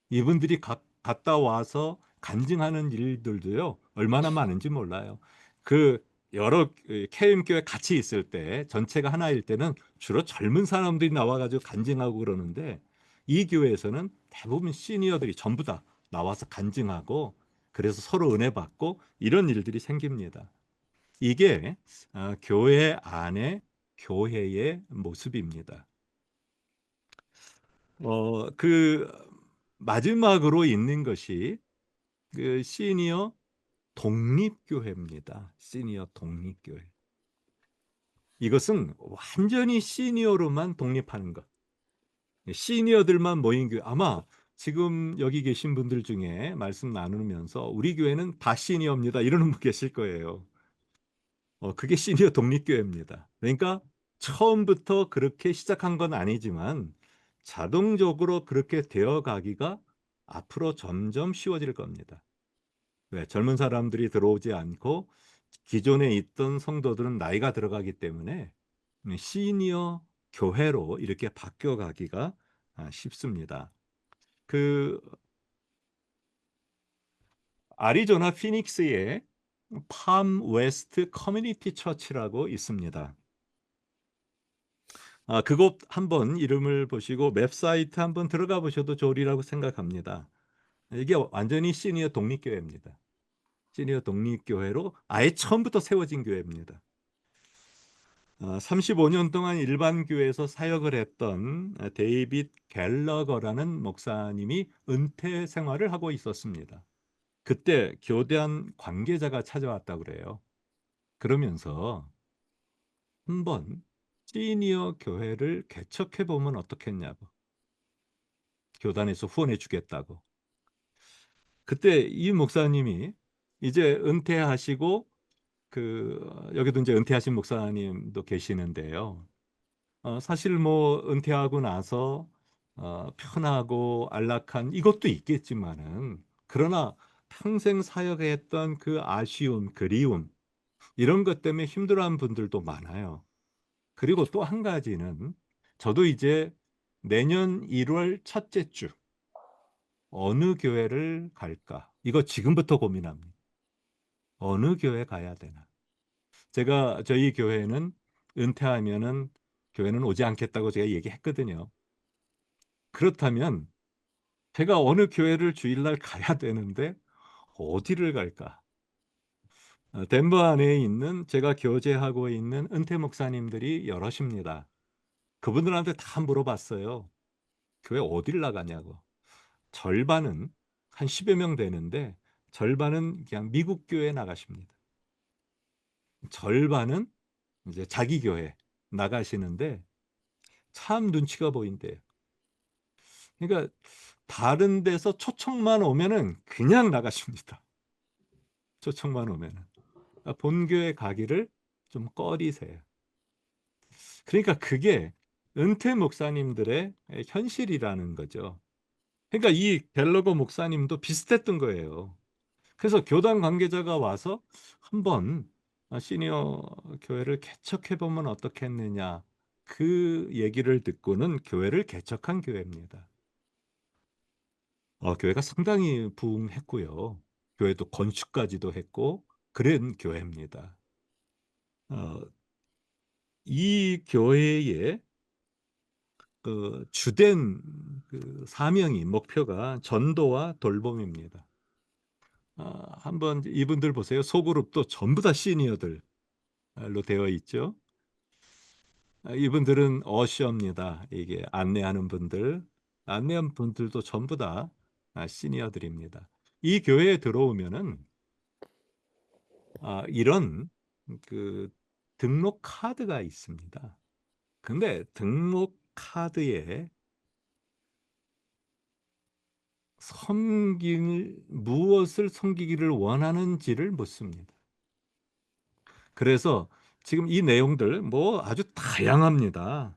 이분들이 갔다 와서 간증하는 일들도요 얼마나 많은지 몰라요. 그 여러 KM교회 같이 있을 때 전체가 하나일 때는 주로 젊은 사람들이 나와가지고 간증하고 그러는데 이 교회에서는 대부분 시니어들이 전부 다 나와서 간증하고 그래서 서로 은혜 받고 이런 일들이 생깁니다. 이게 교회 안에 교회의 모습입니다. 그 마지막으로 있는 것이 그 시니어 독립교회입니다. 시니어 독립교회. 이것은 완전히 시니어로만 독립하는 것. 시니어들만 모인 교회. 아마 지금 여기 계신 분들 중에 말씀 나누면서 우리 교회는 다 시니어입니다. 이러는 분 계실 거예요. 그게 시니어 독립교회입니다. 그러니까 처음부터 그렇게 시작한 건 아니지만 자동적으로 그렇게 되어가기가 앞으로 점점 쉬워질 겁니다. 왜? 젊은 사람들이 들어오지 않고 기존에 있던 성도들은 나이가 들어가기 때문에 시니어 교회로 이렇게 바뀌어가기가 쉽습니다. 그 아리조나 피닉스에 팜 웨스트 커뮤니티 처치라고 있습니다. 그곳 한번 이름을 보시고 웹사이트 한번 들어가 보셔도 좋으리라고 생각합니다. 이게 완전히 시니어 독립교회입니다. 시니어 독립교회로 아예 처음부터 세워진 교회입니다. 35년 동안 일반 교회에서 사역을 했던 데이빗 갤러거라는 목사님이 은퇴 생활을 하고 있었습니다. 그때 교대한 관계자가 찾아왔다고 그래요. 그러면서 한번 시니어 교회를 개척해 보면 어떻겠냐고. 교단에서 후원해 주겠다고. 그때 이 목사님이 이제 은퇴하시고 여기도 이제 은퇴하신 목사님도 계시는데요. 사실 뭐 은퇴하고 나서 편하고 안락한 이것도 있겠지만은 그러나 평생 사역했던 그 아쉬움, 그리움 이런 것 때문에 힘들어하는 분들도 많아요. 그리고 또 한 가지는 저도 이제 내년 1월 첫째 주 어느 교회를 갈까? 이거 지금부터 고민합니다. 어느 교회 가야 되나? 저희 교회는 은퇴하면은 교회는 오지 않겠다고 제가 얘기했거든요. 그렇다면 제가 어느 교회를 주일날 가야 되는데 어디를 갈까? 덴버 안에 있는 제가 교제하고 있는 은퇴 목사님들이 여럿입니다. 그분들한테 다 물어봤어요. 교회 어딜 나가냐고. 절반은 한 10여 명 되는데 절반은 그냥 미국 교회 나가십니다. 절반은 이제 자기 교회 나가시는데 참 눈치가 보인대요. 그러니까 다른 데서 초청만 오면은 그냥 나가십니다. 초청만 오면은. 본교회 가기를 좀 꺼리세요. 그러니까 그게 은퇴 목사님들의 현실이라는 거죠. 그러니까 이 갤러거 목사님도 비슷했던 거예요. 그래서 교단 관계자가 와서 한번 시니어 교회를 개척해 보면 어떻겠느냐 그 얘기를 듣고는 교회를 개척한 교회입니다. 교회가 상당히 부흥했고요. 교회도 건축까지도 했고 그런 교회입니다. 이 교회의 주된 사명이 목표가 전도와 돌봄입니다. 한번 이분들 보세요. 소그룹도 전부 다 시니어들로 되어 있죠. 이분들은 어셔입니다. 이게 안내하는 분들도 전부 다 시니어들입니다. 이 교회에 들어오면은 이런 등록 카드가 있습니다. 근데 등록 카드에 무엇을 섬기기를 원하는지를 묻습니다. 그래서 지금 이 내용들 뭐 아주 다양합니다.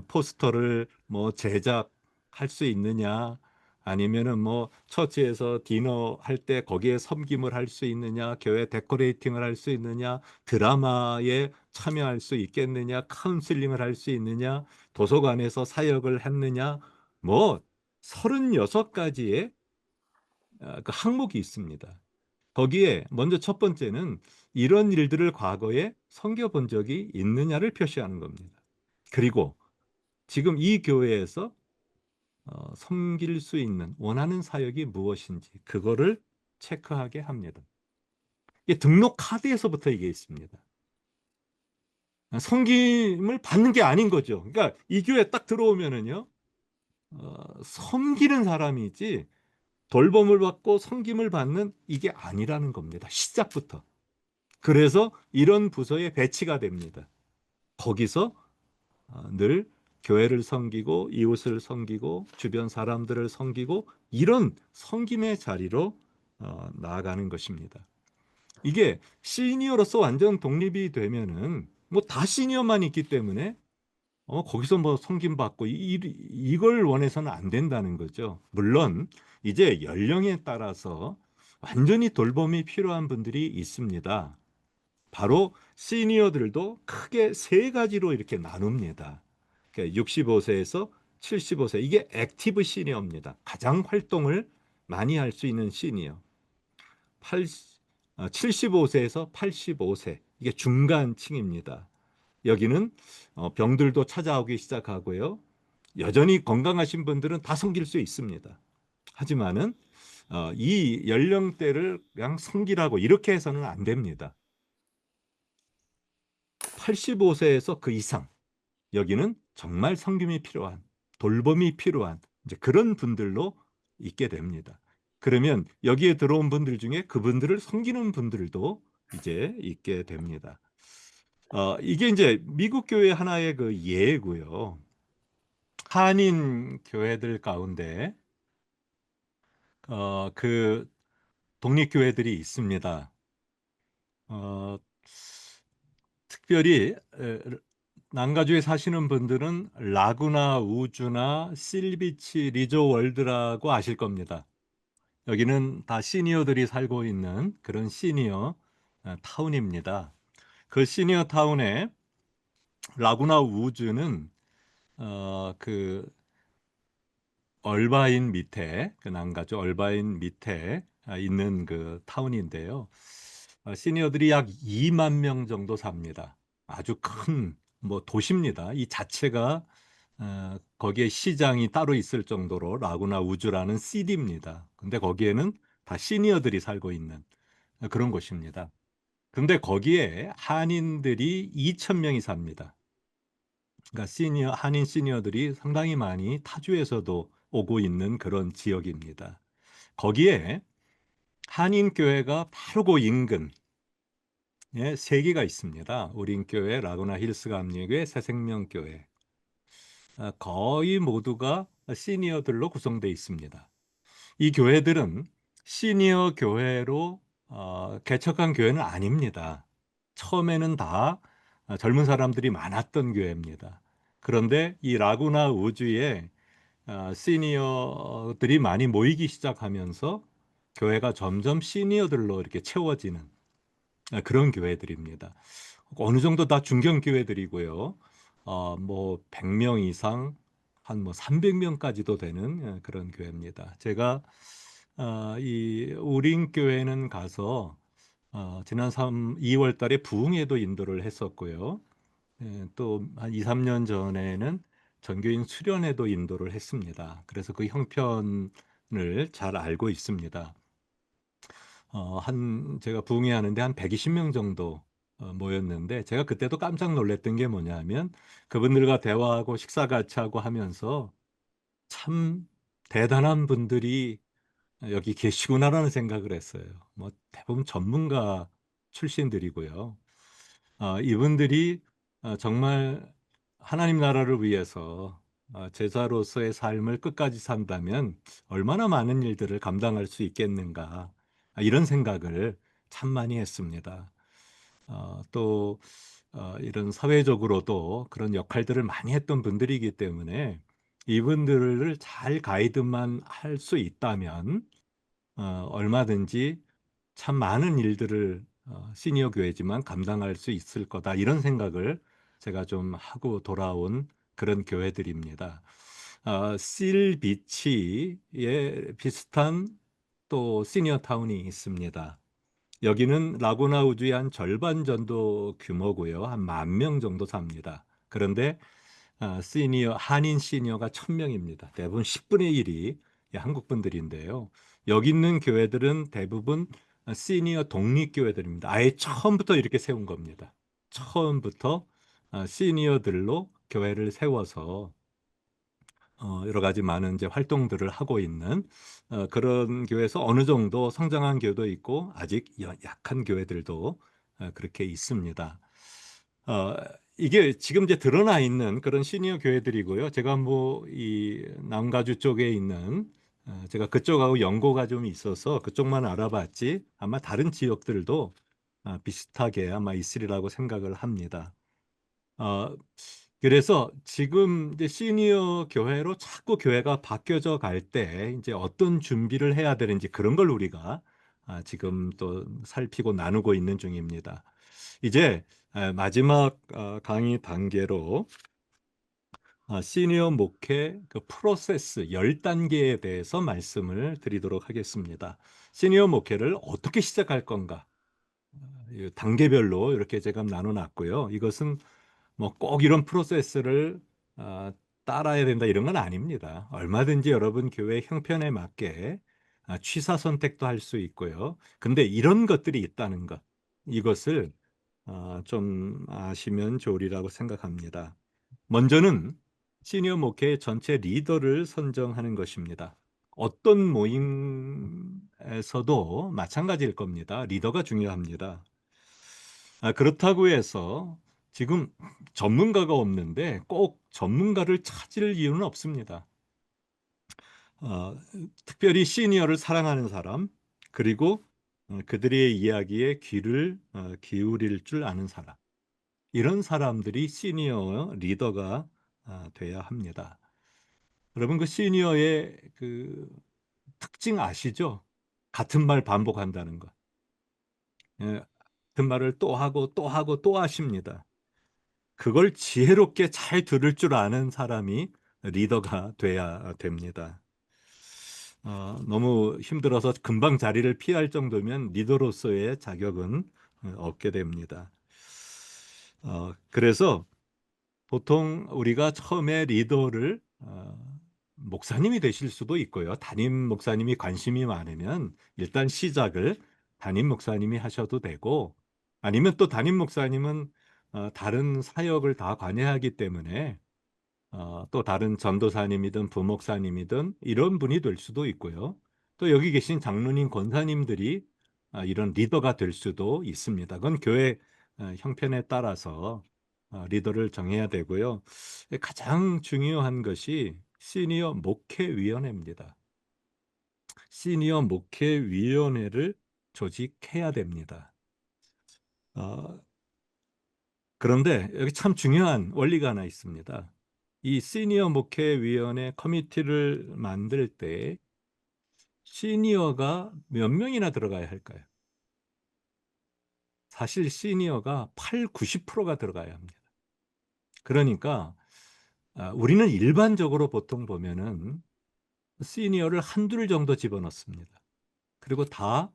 포스터를 뭐 제작할 수 있느냐, 아니면은 뭐 처치에서 디너 할 때 거기에 섬김을 할 수 있느냐, 교회 데코레이팅을 할 수 있느냐, 드라마에 참여할 수 있겠느냐, 카운슬링을 할 수 있느냐, 도서관에서 사역을 했느냐, 뭐 36가지의 그 항목이 있습니다. 거기에 먼저 첫 번째는 이런 일들을 과거에 섬겨본 적이 있느냐를 표시하는 겁니다. 그리고 지금 이 교회에서 섬길 수 있는 원하는 사역이 무엇인지 그거를 체크하게 합니다. 이게 등록 카드에서부터 이게 있습니다. 섬김을 받는 게 아닌 거죠. 그러니까 이 교회 딱 들어오면은요, 섬기는 사람이지 돌봄을 받고 섬김을 받는 이게 아니라는 겁니다. 시작부터. 그래서 이런 부서에 배치가 됩니다. 거기서 늘 교회를 섬기고 이웃을 섬기고 주변 사람들을 섬기고 이런 섬김의 자리로 나아가는 것입니다. 이게 시니어로서 완전 독립이 되면은 뭐 다 시니어만 있기 때문에 거기서 뭐 섬김 받고 이걸 원해서는 안 된다는 거죠. 물론 이제 연령에 따라서 완전히 돌봄이 필요한 분들이 있습니다. 바로 시니어들도 크게 3가지로 이렇게 나눕니다. 65세에서 75세, 이게 액티브 시니어입니다. 가장 활동을 많이 할 수 있는 시니어. 75세에서 85세, 이게 중간층입니다. 여기는 병들도 찾아오기 시작하고요. 여전히 건강하신 분들은 다 섬길 수 있습니다. 하지만은 이 연령대를 그냥 섬기라고 이렇게 해서는 안 됩니다. 85세에서 그 이상, 여기는 정말 섬김이 필요한, 돌봄이 필요한 이제 그런 분들로 있게 됩니다. 그러면 여기에 들어온 분들 중에 그분들을 섬기는 분들도 이제 있게 됩니다. 이게 이제 미국 교회 하나의 그 예고요. 한인 교회들 가운데 그 독립교회들이 있습니다. 특별히 남가주에 사시는 분들은 라구나 우주나 실비치 리조월드라고 아실 겁니다. 여기는 다 시니어들이 살고 있는 그런 시니어 타운입니다. 그 시니어 타운에 라구나 우주는 그 얼바인 밑에, 그 남가주 얼바인 밑에 있는 그 타운인데요. 시니어들이 약 2만 명 정도 삽니다. 아주 큰 뭐 도시입니다. 이 자체가 거기에 시장이 따로 있을 정도로 라구나 우주라는 시티입니다. 근데 거기에는 다 시니어들이 살고 있는 그런 곳입니다. 근데 거기에 한인들이 2,000명이 삽니다. 그러니까 한인 시니어들이 상당히 많이 타주에서도 오고 있는 그런 지역입니다. 거기에 한인 교회가 바로 그 인근 예, 3개가 있습니다. 우린교회, 라구나 힐스 감리교회, 새생명교회. 거의 모두가 시니어들로 구성되어 있습니다. 이 교회들은 시니어 교회로 개척한 교회는 아닙니다. 처음에는 다 젊은 사람들이 많았던 교회입니다. 그런데 이 라구나 우주에 시니어들이 많이 모이기 시작하면서 교회가 점점 시니어들로 이렇게 채워지는 그런 교회들입니다. 어느 정도 다 중견 교회들이고요. 뭐 100명 이상 한 뭐 300명까지도 되는 그런 교회입니다. 제가 이 우린 교회는 가서 지난 2월 달에 부흥회도 인도를 했었고요. 또 한 2, 3년 전에는 전교인 수련회도 인도를 했습니다. 그래서 그 형편을 잘 알고 있습니다. 제가 부흥회 하는데 한 120명 정도 모였는데 제가 그때도 깜짝 놀랐던 게 뭐냐면 그분들과 대화하고 식사 같이 하고 하면서 참 대단한 분들이 여기 계시구나라는 생각을 했어요. 뭐 대부분 전문가 출신들이고요. 이분들이 정말 하나님 나라를 위해서 제자로서의 삶을 끝까지 산다면 얼마나 많은 일들을 감당할 수 있겠는가 이런 생각을 참 많이 했습니다. 또 이런 사회적으로도 그런 역할들을 많이 했던 분들이기 때문에 이분들을 잘 가이드만 할 수 있다면 얼마든지 참 많은 일들을 시니어 교회지만 감당할 수 있을 거다 이런 생각을 제가 좀 하고 돌아온 그런 교회들입니다. 실비치에 비슷한 또 시니어 타운이 있습니다. 여기는 라구나 우주의 한 절반 정도 규모고요. 한 10,000명 정도 삽니다. 그런데 한인 시니어가 1,000명입니다. 대부분 10분의 1이 한국 분들인데요. 여기 있는 교회들은 대부분 시니어 독립교회들입니다. 아예 처음부터 이렇게 세운 겁니다. 처음부터 시니어들로 교회를 세워서 여러 가지 많은 이제 활동들을 하고 있는 그런 교회에서 어느 정도 성장한 교회도 있고 아직 약한 교회들도 그렇게 있습니다. 이게 지금 이제 드러나 있는 그런 시니어 교회들이고요. 제가 뭐 이 남가주 쪽에 있는 제가 그쪽하고 연고가 좀 있어서 그쪽만 알아봤지 아마 다른 지역들도 비슷하게 아마 있으리라고 생각을 합니다. 그래서 지금 이제 시니어 교회로 자꾸 교회가 바뀌어져 갈 때 이제 어떤 준비를 해야 되는지 그런 걸 우리가 지금 또 살피고 나누고 있는 중입니다. 이제 마지막 강의 단계로 시니어 목회 그 프로세스 10단계에 대해서 말씀을 드리도록 하겠습니다. 시니어 목회를 어떻게 시작할 건가? 단계별로 이렇게 제가 나눠놨고요. 이것은 뭐 꼭 이런 프로세스를 따라야 된다 이런 건 아닙니다. 얼마든지 여러분 교회 형편에 맞게 취사 선택도 할 수 있고요. 근데 이런 것들이 있다는 것, 이것을 좀 아시면 좋으리라고 생각합니다. 먼저는 시니어 목회의 전체 리더를 선정하는 것입니다. 어떤 모임에서도 마찬가지일 겁니다. 리더가 중요합니다. 그렇다고 해서 지금 전문가가 없는데 꼭 전문가를 찾을 이유는 없습니다. 특별히 시니어를 사랑하는 사람, 그리고 그들의 이야기에 귀를 기울일 줄 아는 사람, 이런 사람들이 시니어 리더가 돼야 합니다. 여러분 그 시니어의 그 특징 아시죠? 같은 말 반복한다는 것. 같은 말을 또 하고 또 하고 또 하십니다. 그걸 지혜롭게 잘 들을 줄 아는 사람이 리더가 돼야 됩니다. 너무 힘들어서 금방 자리를 피할 정도면 리더로서의 자격은 없게 됩니다. 그래서 보통 우리가 처음에 리더를 목사님이 되실 수도 있고요. 담임 목사님이 관심이 많으면 일단 시작을 담임 목사님이 하셔도 되고, 아니면 또 담임 목사님은 다른 사역을 다 관여하기 때문에 또 다른 전도사님이든 부목사님이든 이런 분이 될 수도 있고요. 또 여기 계신 장로님, 권사님들이 이런 리더가 될 수도 있습니다. 그건 교회 형편에 따라서 리더를 정해야 되고요. 가장 중요한 것이 시니어 목회위원회입니다. 시니어 목회위원회를 조직해야 됩니다. 그런데 여기 참 중요한 원리가 하나 있습니다. 이 시니어 목회위원회 커미티를 만들 때 시니어가 몇 명이나 들어가야 할까요? 사실 시니어가 8, 90%가 들어가야 합니다. 그러니까 우리는 일반적으로 보통 보면은 시니어를 한둘 정도 집어넣습니다. 그리고 다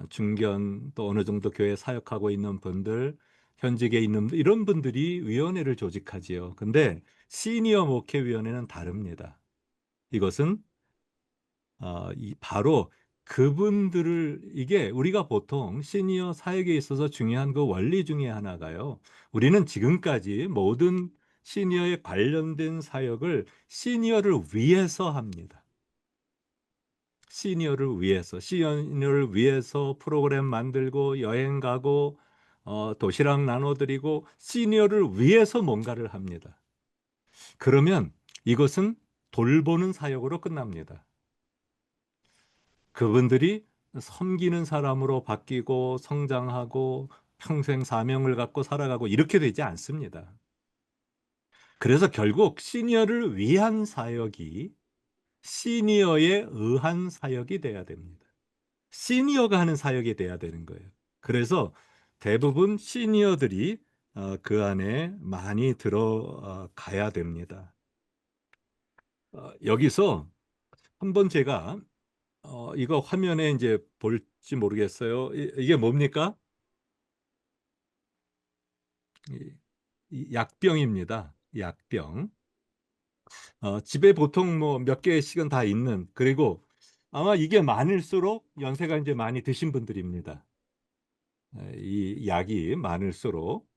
중견 또 어느 정도 교회 사역하고 있는 분들, 현직에 있는 이런 분들이 위원회를 조직하지요. 근데 시니어 목회위원회는 다릅니다. 이것은 바로 그분들을, 이게 우리가 보통 시니어 사역에 있어서 중요한 그 원리 중에 하나가요. 우리는 지금까지 모든 시니어에 관련된 사역을 시니어를 위해서 합니다. 시니어를 위해서 프로그램 만들고 여행 가고 도시락 나눠드리고 시니어를 위해서 뭔가를 합니다. 그러면 이것은 돌보는 사역으로 끝납니다. 그분들이 섬기는 사람으로 바뀌고 성장하고 평생 사명을 갖고 살아가고 이렇게 되지 않습니다. 그래서 결국 시니어를 위한 사역이 시니어에 의한 사역이 돼야 됩니다. 시니어가 하는 사역이 돼야 되는 거예요. 그래서 대부분 시니어들이 그 안에 많이 들어가야 됩니다. 여기서 한번 제가 이거 화면에 이제 볼지 모르겠어요. 이게 뭡니까? 이 약병입니다. 약병. 집에 보통 뭐 몇 개씩은 다 있는, 그리고 아마 이게 많을수록 연세가 이제 많이 드신 분들입니다. 이 약이 많을수록.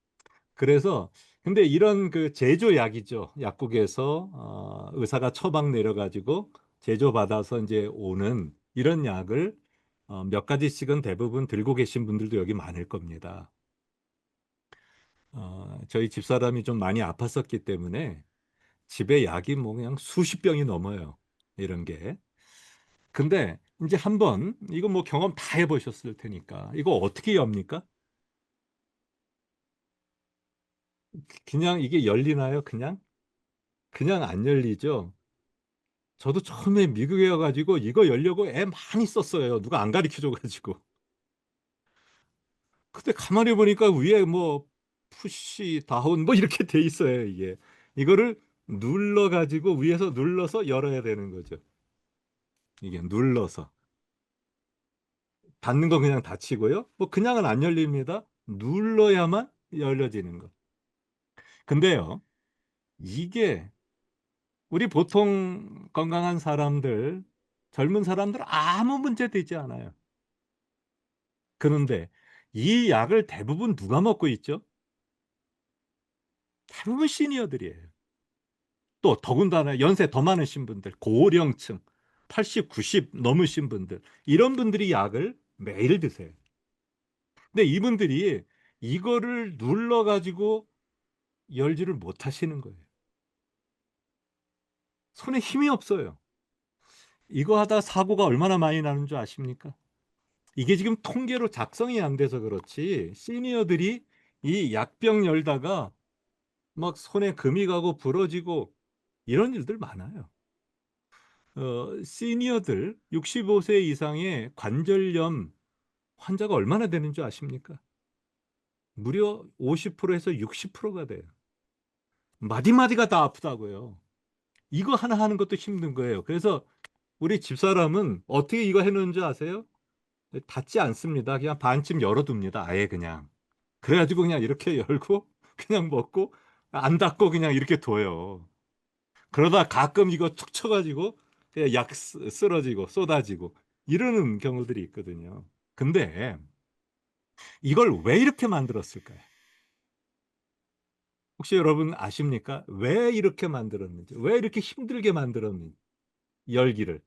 그래서 근데 이런 그 제조약이죠. 약국에서 의사가 처방 내려가지고 제조받아서 이제 오는 이런 약을 몇 가지씩은 대부분 들고 계신 분들도 여기 많을 겁니다. 저희 집사람이 좀 많이 아팠었기 때문에 집에 약이 뭐 그냥 수십 병이 넘어요. 이런 게. 근데 이제 한번 이거 뭐 경험 다 해보셨을 테니까 이거 어떻게 엽니까? 그냥 이게 열리나요? 그냥 안 열리죠. 저도 처음에 미국에 와가지고 이거 열려고 애 많이 썼어요. 누가 안 가르쳐 줘가지고. 근데 가만히 보니까 위에 뭐 푸시 다운 뭐 이렇게 돼 있어요. 이게 이거를 눌러가지고 위에서 눌러서 열어야 되는 거죠. 이게 눌러서 닫는 건 그냥 닫히고요. 뭐 그냥은 안 열립니다. 눌러야만 열려지는 거. 근데요, 이게 우리 보통 건강한 사람들, 젊은 사람들 아무 문제 되지 않아요. 그런데 이 약을 대부분 누가 먹고 있죠? 대부분 시니어들이에요. 또 더군다나 연세 더 많으신 분들, 고령층, 80, 90 넘으신 분들, 이런 분들이 약을 매일 드세요. 근데 이분들이 이거를 눌러가지고 열지를 못하시는 거예요. 손에 힘이 없어요. 이거 하다 사고가 얼마나 많이 나는 줄 아십니까? 이게 지금 통계로 작성이 안 돼서 그렇지, 시니어들이 이 약병 열다가 막 손에 금이 가고 부러지고 이런 일들 많아요. 시니어들 65세 이상의 관절염 환자가 얼마나 되는 줄 아십니까? 무려 50%에서 60%가 돼요. 마디마디가 다 아프다고요. 이거 하나 하는 것도 힘든 거예요. 그래서 우리 집사람은 어떻게 이거 해놓은 줄 아세요? 닫지 않습니다. 그냥 반쯤 열어둡니다. 아예 그냥. 그래가지고 그냥 이렇게 열고 그냥 먹고 안 닫고 그냥 이렇게 둬요. 그러다 가끔 이거 툭 쳐가지고 그냥 약 쓰러지고 쏟아지고 이러는 경우들이 있거든요. 근데 이걸 왜 이렇게 만들었을까요? 혹시 여러분 아십니까? 왜 이렇게 만들었는지, 왜 이렇게 힘들게 만들었는지, 열기를.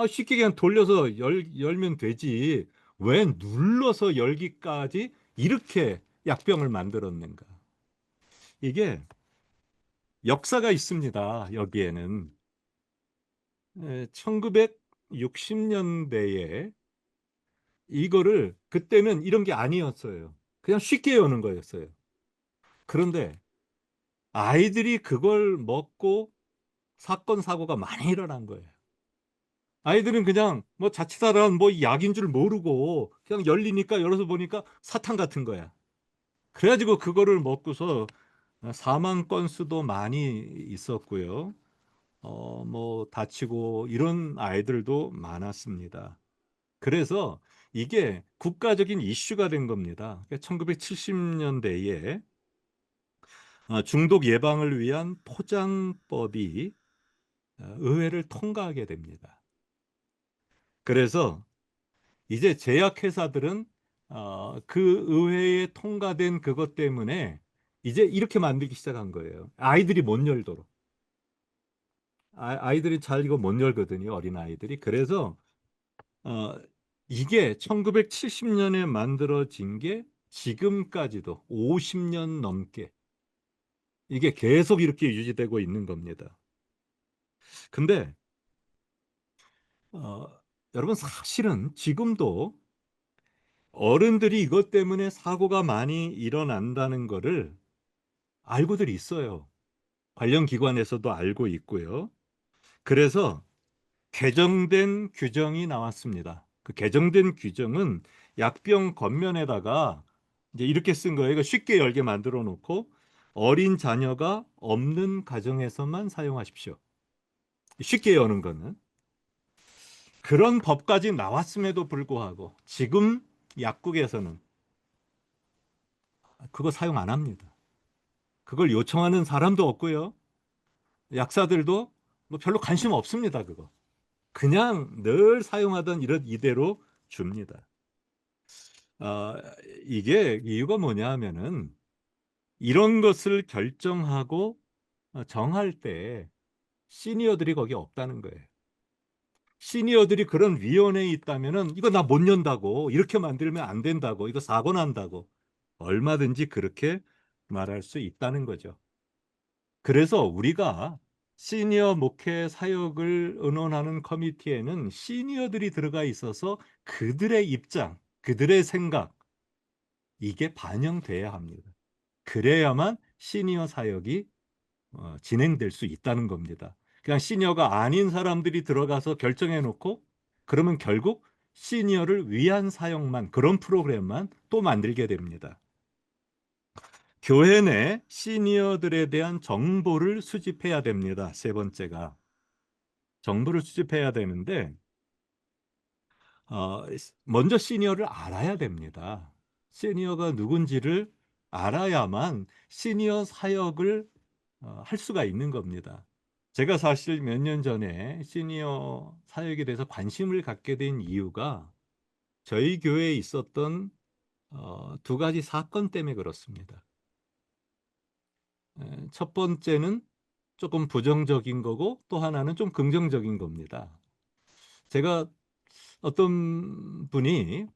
쉽게 그냥 돌려서 열면 되지. 왜 눌러서 열기까지 이렇게 약병을 만들었는가? 이게 역사가 있습니다. 여기에는 1960년대에 이거를, 그때는 이런 게 아니었어요. 그냥 쉽게 여는 거였어요. 그런데 아이들이 그걸 먹고 사건 사고가 많이 일어난 거예요. 아이들은 그냥 뭐 자칫하면 뭐 약인 줄 모르고 그냥 열리니까 열어서 보니까 사탕 같은 거야. 그래가지고 그거를 먹고서 사망 건수도 많이 있었고요. 뭐 다치고 이런 아이들도 많았습니다. 그래서 이게 국가적인 이슈가 된 겁니다. 1970년대에 중독 예방을 위한 포장법이 의회를 통과하게 됩니다. 그래서 이제 제약회사들은 그 의회에 통과된 그것 때문에 이제 이렇게 만들기 시작한 거예요. 아이들이 못 열도록. 아이들이 잘 이거 못 열거든요, 어린 아이들이. 그래서 어, 이게 1970년에 만들어진 게 지금까지도 50년 넘게 이게 계속 이렇게 유지되고 있는 겁니다. 근데 어, 여러분, 사실은 지금도 어른들이 이것 때문에 사고가 많이 일어난다는 거를 알고들 있어요. 관련 기관에서도 알고 있고요. 그래서 개정된 규정이 나왔습니다. 그 개정된 규정은 약병 겉면에다가 이제 이렇게 쓴 거예요. 이거 쉽게 열게 만들어 놓고 어린 자녀가 없는 가정에서만 사용하십시오. 쉽게 여는 거는. 그런 법까지 나왔음에도 불구하고 지금 약국에서는 그거 사용 안 합니다. 그걸 요청하는 사람도 없고요. 약사들도 뭐 별로 관심 없습니다. 그거. 그냥 늘 사용하던 이대로 줍니다. 이게 이유가 뭐냐 하면은 이런 것을 결정하고 정할 때 시니어들이 거기 없다는 거예요. 시니어들이 그런 위원회에 있다면은 이거 나 못 연다고, 이렇게 만들면 안 된다고, 이거 사고 난다고 얼마든지 그렇게 말할 수 있다는 거죠. 그래서 우리가 시니어 목회 사역을 의논하는 커미티에는 시니어들이 들어가 있어서 그들의 입장, 그들의 생각, 이게 반영돼야 합니다. 그래야만 시니어 사역이 진행될 수 있다는 겁니다. 그냥 시니어가 아닌 사람들이 들어가서 결정해 놓고 그러면 결국 시니어를 위한 사역만, 그런 프로그램만 또 만들게 됩니다. 교회 내 시니어들에 대한 정보를 수집해야 됩니다. 세 번째가. 정보를 수집해야 되는데 먼저 시니어를 알아야 됩니다. 시니어가 누군지를 알아야만 시니어 사역을 할 수가 있는 겁니다. 제가 사실 몇 년 전에 시니어 사역에 대해서 관심을 갖게 된 이유가 저희 교회에 있었던 두 가지 사건 때문에 그렇습니다. 첫 번째는 조금 부정적인 거고 또 하나는 좀 긍정적인 겁니다. 제가 어떤 분이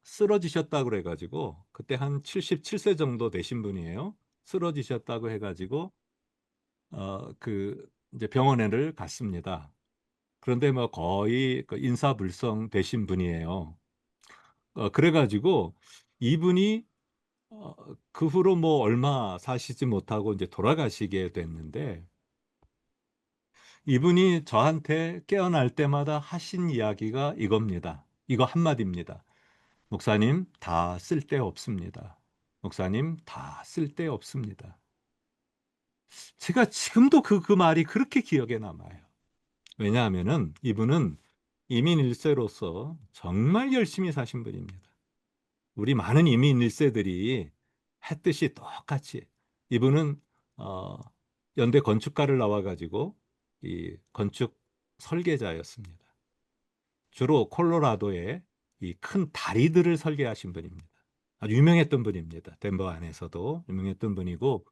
쓰러지셨다고 그래가지고 그때 한 77세 정도 되신 분이에요. 쓰러지셨다고 해가지고 이제 병원에를 갔습니다. 그런데 뭐 거의 그 인사불성 되신 분이에요. 그래가지고 이분이 그 후로 뭐 얼마 사시지 못하고 이제 돌아가시게 됐는데 이분이 저한테 깨어날 때마다 하신 이야기가 이겁니다. 이거 한마디입니다. 목사님, 다 쓸데없습니다. 목사님, 다 쓸데없습니다. 제가 지금도 그 말이 그렇게 기억에 남아요. 왜냐하면은 이분은 이민 1세로서 정말 열심히 사신 분입니다. 우리 많은 이민 1세들이 했듯이 똑같이 이분은 연대 건축가를 나와가지고 이 건축 설계자였습니다. 주로 콜로라도에 이 큰 다리들을 설계하신 분입니다. 아주 유명했던 분입니다. 덴버 안에서도 유명했던 분이고,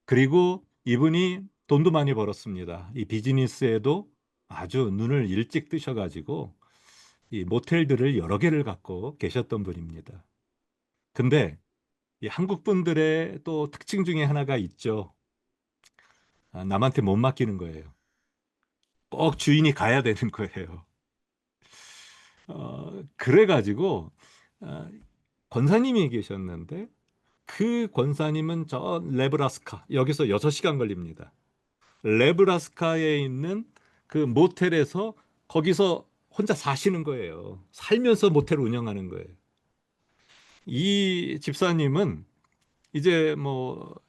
그리고 이분이 돈도 많이 벌었습니다. 이 비즈니스에도 아주 눈을 일찍 뜨셔가지고 이 모텔들을 여러 개를 갖고 계셨던 분입니다. 근데 이 한국 분들의 또 특징 중에 하나가 있죠. 남한테 못 맡기는 거예요. 꼭 주인이 가야 되는 거예요. 그래가지고 권사님이 계셨는데 그 권사님은 저 네브라스카 여기서 6시간 걸립니다. 네브라스카에 있는 그 모텔에서 거기서 혼자 사시는 거예요. 살면서 모텔 운영하는 거예요. 이 집사님은 이제 뭐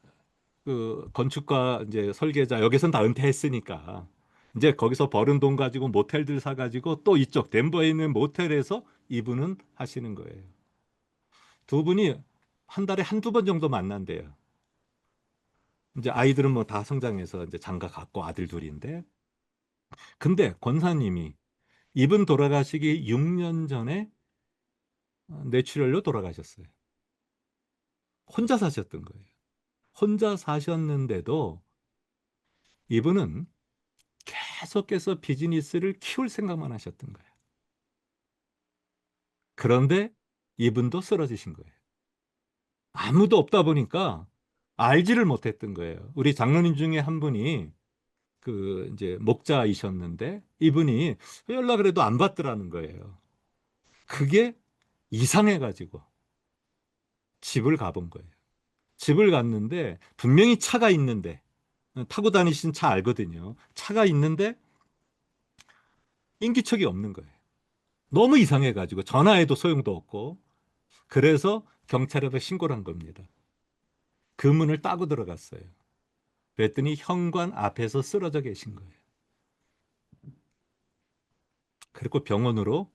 그 건축가 이제 설계자 여기선 다 은퇴했으니까 이제 거기서 버는 돈 가지고 모텔들 사가지고 또 이쪽 덴버에 있는 모텔에서 이분은 하시는 거예요. 두 분이 한 달에 한두 번 정도 만난대요. 이제 아이들은 뭐 다 성장해서 이제 장가 갔고 아들 둘인데, 근데 권사님이 이분 돌아가시기 6년 전에 뇌출혈로 돌아가셨어요. 혼자 사셨던 거예요. 혼자 사셨는데도 이분은 계속해서 비즈니스를 키울 생각만 하셨던 거예요. 그런데 이분도 쓰러지신 거예요. 아무도 없다 보니까 알지를 못했던 거예요. 우리 장로님 중에 한 분이 그 이제 목자이셨는데 이분이 연락을 해도 안 받더라는 거예요. 그게 이상해가지고 집을 가본 거예요. 집을 갔는데 분명히 차가 있는데 타고 다니신 차 알거든요. 차가 있는데 인기척이 없는 거예요. 너무 이상해가지고 전화해도 소용도 없고 그래서 경찰에다 신고를 한 겁니다. 그 문을 따고 들어갔어요. 그랬더니 현관 앞에서 쓰러져 계신 거예요. 그리고 병원으로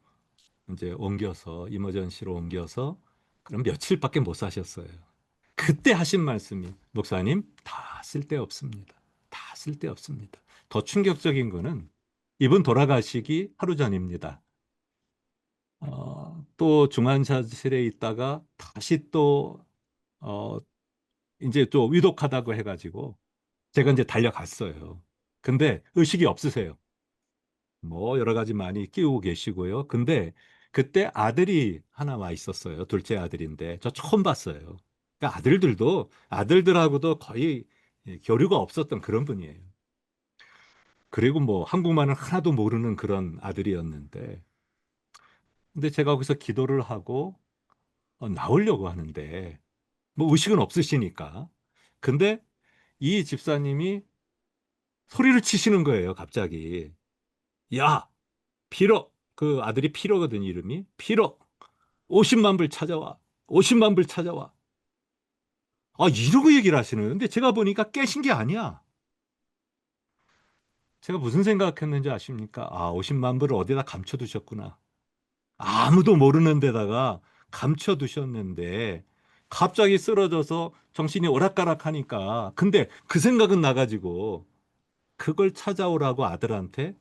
이제 옮겨서 이머전시로 옮겨서 그럼 며칠밖에 못 사셨어요. 그때 하신 말씀이 목사님 다 쓸데없습니다. 다 쓸데없습니다. 더 충격적인 거는 이분 돌아가시기 하루 전입니다. 또 중환자실에 있다가 다시 또 이제 또 위독하다고 해가지고 제가 이제 달려갔어요. 근데 의식이 없으세요. 뭐 여러 가지 많이 끼우고 계시고요. 근데 그때 아들이 하나 와 있었어요. 둘째 아들인데 저 처음 봤어요. 그러니까 아들들하고도 거의 교류가 없었던 그런 분이에요. 그리고 뭐 한국말은 하나도 모르는 그런 아들이었는데 근데 제가 거기서 기도를 하고 나오려고 하는데 뭐 의식은 없으시니까. 근데 이 집사님이 소리를 치시는 거예요, 갑자기. 야, 피로. 그 아들이 피로거든, 이름이. 피로. 50만 불 찾아와. 50만 불 찾아와. 이러고 얘기를 하시는. 근데 제가 보니까 깨신 게 아니야. 제가 무슨 생각했는지 아십니까? 50만 불을 어디다 감춰두셨구나. 아무도 모르는 데다가 감춰두셨는데 갑자기 쓰러져서 정신이 오락가락하니까. 근데 그 생각은 나가지고 그걸 찾아오라고 아들한테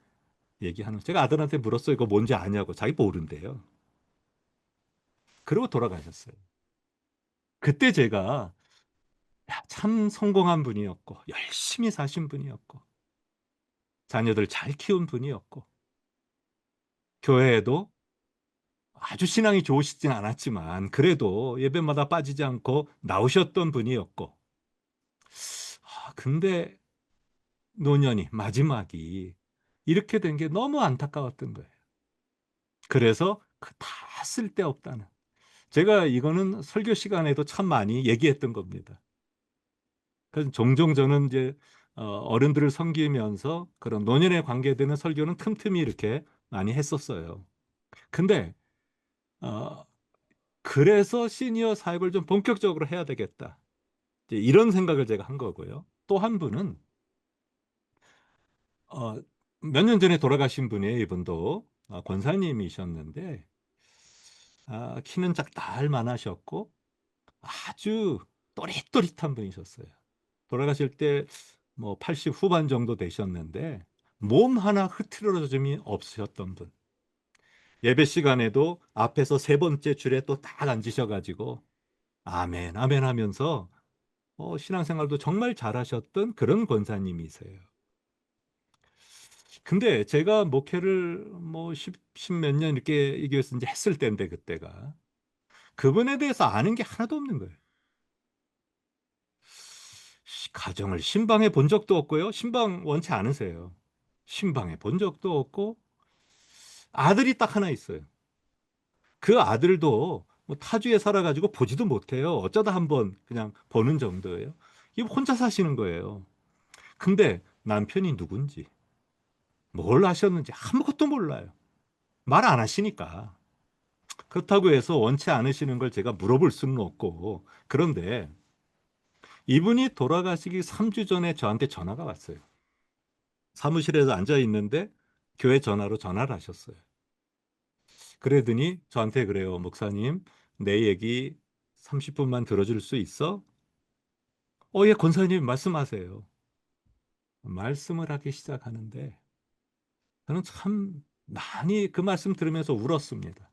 얘기하는. 제가 아들한테 물었어요. 이거 뭔지 아냐고. 자기 모른대요. 그러고 돌아가셨어요. 그때 제가 야, 참 성공한 분이었고 열심히 사신 분이었고 자녀들 잘 키운 분이었고 교회에도 아주 신앙이 좋으시진 않았지만 그래도 예배마다 빠지지 않고 나오셨던 분이었고 근데 노년이 마지막이 이렇게 된 게 너무 안타까웠던 거예요. 그래서 그 다 쓸데없다는. 제가 이거는 설교 시간에도 참 많이 얘기했던 겁니다. 그래서 종종 저는 이제 어른들을 섬기면서 그런 노년에 관계되는 설교는 틈틈이 이렇게 많이 했었어요. 근데 그래서 시니어 사역을 좀 본격적으로 해야 되겠다. 이제 이런 생각을 제가 한 거고요. 또 한 분은 몇 년 전에 돌아가신 분이에요. 이분도 권사님이셨는데 키는 작달만하셨고 아주 또릿또릿한 분이셨어요. 돌아가실 때 뭐 80 후반 정도 되셨는데 몸 하나 흐트러짐이 없으셨던 분. 예배 시간에도 앞에서 세 번째 줄에 또 딱 앉으셔가지고 아멘 아멘 하면서 신앙생활도 정말 잘하셨던 그런 권사님이세요. 근데 제가 목회를 뭐 10몇 년 이렇게 이 교회에서 이제 했을 때인데 그때가 그분에 대해서 아는 게 하나도 없는 거예요. 가정을 신방해 본 적도 없고요. 신방 원치 않으세요. 신방해 본 적도 없고 아들이 딱 하나 있어요. 그 아들도 뭐 타주에 살아가지고 보지도 못해요. 어쩌다 한번 그냥 보는 정도예요. 이 혼자 사시는 거예요. 근데 남편이 누군지 뭘 하셨는지 아무것도 몰라요. 말 안 하시니까. 그렇다고 해서 원치 않으시는 걸 제가 물어볼 수는 없고. 그런데 이분이 돌아가시기 3주 전에 저한테 전화가 왔어요. 사무실에서 앉아 있는데 교회 전화로 전화를 하셨어요. 그러더니 저한테 그래요. 목사님, 내 얘기 30분만 들어줄 수 있어? 예, 권사님 말씀하세요. 말씀을 하기 시작하는데 저는 참 많이 그 말씀 들으면서 울었습니다.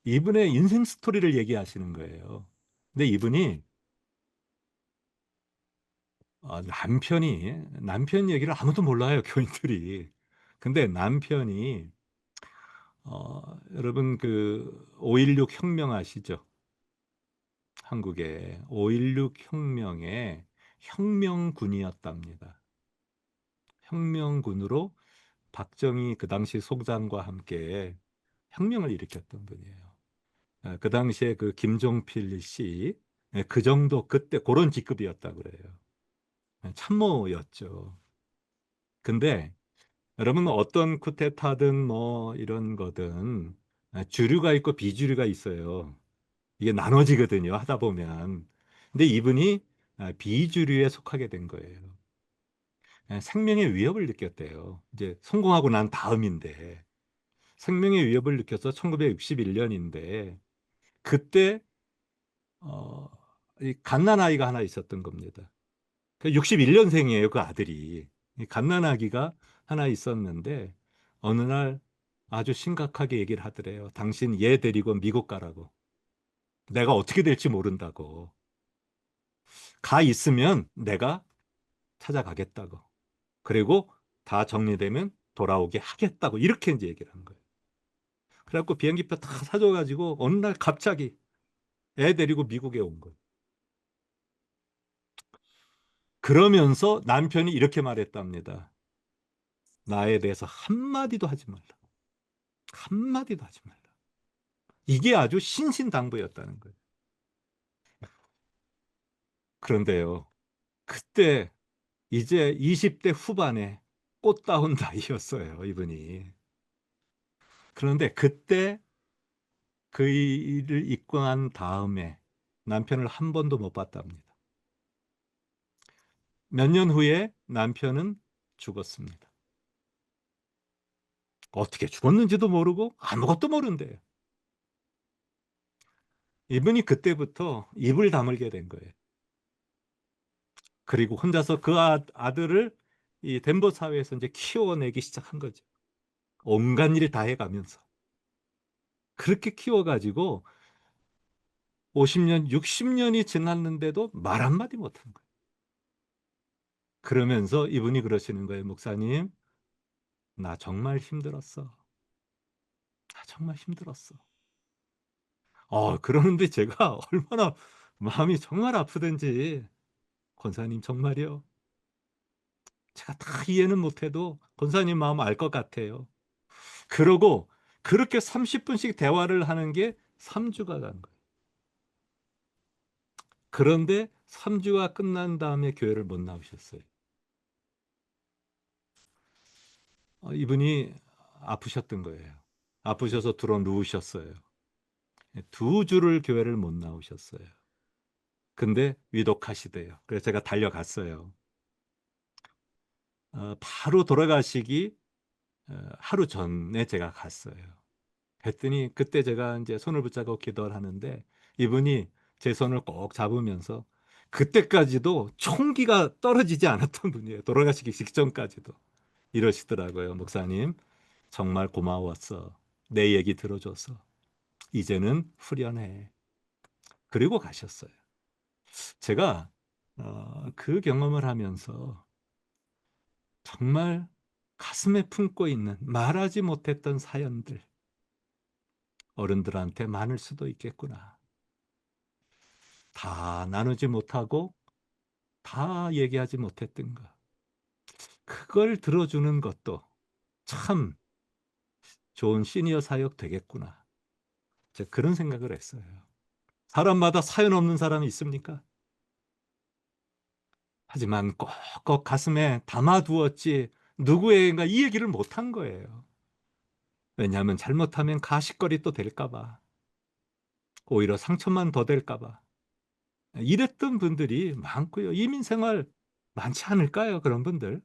이분의 인생 스토리를 얘기하시는 거예요. 근데 이분이 남편 얘기를 아무도 몰라요, 교인들이. 근데 남편이 여러분 그 5.16 혁명 아시죠? 한국의 5.16 혁명의 혁명군이었답니다. 혁명군으로 박정희 그 당시 속장과 함께 혁명을 일으켰던 분이에요. 그 당시에 그 김종필 씨, 그 정도 그때 그런 직급이었다고 그래요. 참모였죠. 근데 여러분 어떤 쿠데타든 뭐 이런 거든 주류가 있고 비주류가 있어요. 이게 나눠지거든요. 하다 보면. 근데 이분이 비주류에 속하게 된 거예요. 생명의 위협을 느꼈대요. 이제 성공하고 난 다음인데 생명의 위협을 느껴서 1961년인데 그때 이 갓난아이가 하나 있었던 겁니다. 61년생이에요, 그 아들이. 이 갓난아기가 하나 있었는데 어느 날 아주 심각하게 얘기를 하더래요. 당신 얘 데리고 미국 가라고. 내가 어떻게 될지 모른다고. 가 있으면 내가 찾아가겠다고. 그리고 다 정리되면 돌아오게 하겠다고. 이렇게 이제 얘기를 한 거예요. 그래갖고 비행기표 다 사줘가지고 어느 날 갑자기 애 데리고 미국에 온 거예요. 그러면서 남편이 이렇게 말했답니다. 나에 대해서 한마디도 하지 말라. 한마디도 하지 말라. 이게 아주 신신당부였다는 거예요. 그런데요, 그때 이제 20대 후반에 꽃다운 나이였어요, 이분이. 그런데 그때 그 일을 잊고 난 다음에 남편을 한 번도 못 봤답니다. 몇 년 후에 남편은 죽었습니다. 어떻게 죽었는지도 모르고 아무것도 모른대요. 이분이 그때부터 입을 다물게 된 거예요. 그리고 혼자서 그 아들을 이 덴버 사회에서 이제 키워내기 시작한 거죠. 온갖 일 다 해가면서. 그렇게 키워가지고 50년, 60년이 지났는데도 말 한마디 못하는 거예요. 그러면서 이분이 그러시는 거예요. 목사님, 나 정말 힘들었어. 나 정말 힘들었어. 그러는데 제가 얼마나 마음이 정말 아프든지, 권사님 정말요. 제가 다 이해는 못해도 권사님 마음 알 것 같아요. 그러고 그렇게 30분씩 대화를 하는 게 3주가 간 거예요. 그런데 3주가 끝난 다음에 교회를 못 나오셨어요. 이분이 아프셨던 거예요. 아프셔서 들어 누우셨어요. 2주를 교회를 못 나오셨어요. 근데 위독하시대요. 그래서 제가 달려갔어요. 바로 돌아가시기 하루 전에 제가 갔어요. 했더니 그때 제가 이제 손을 붙잡고 기도를 하는데 이분이 제 손을 꼭 잡으면서 그때까지도 총기가 떨어지지 않았던 분이에요. 돌아가시기 직전까지도. 이러시더라고요. 목사님, 정말 고마웠어. 내 얘기 들어줘서. 이제는 후련해. 그리고 가셨어요. 제가 그 경험을 하면서 정말 가슴에 품고 있는 말하지 못했던 사연들, 어른들한테 많을 수도 있겠구나. 다 나누지 못하고 다 얘기하지 못했던 것. 그걸 들어주는 것도 참 좋은 시니어 사역 되겠구나. 제가 그런 생각을 했어요. 사람마다 사연 없는 사람이 있습니까? 하지만 꼭꼭 가슴에 담아두었지 누구에게가 이 얘기를 못한 거예요. 왜냐하면 잘못하면 가십거리 또 될까 봐. 오히려 상처만 더 될까 봐. 이랬던 분들이 많고요. 이민생활 많지 않을까요? 그런 분들.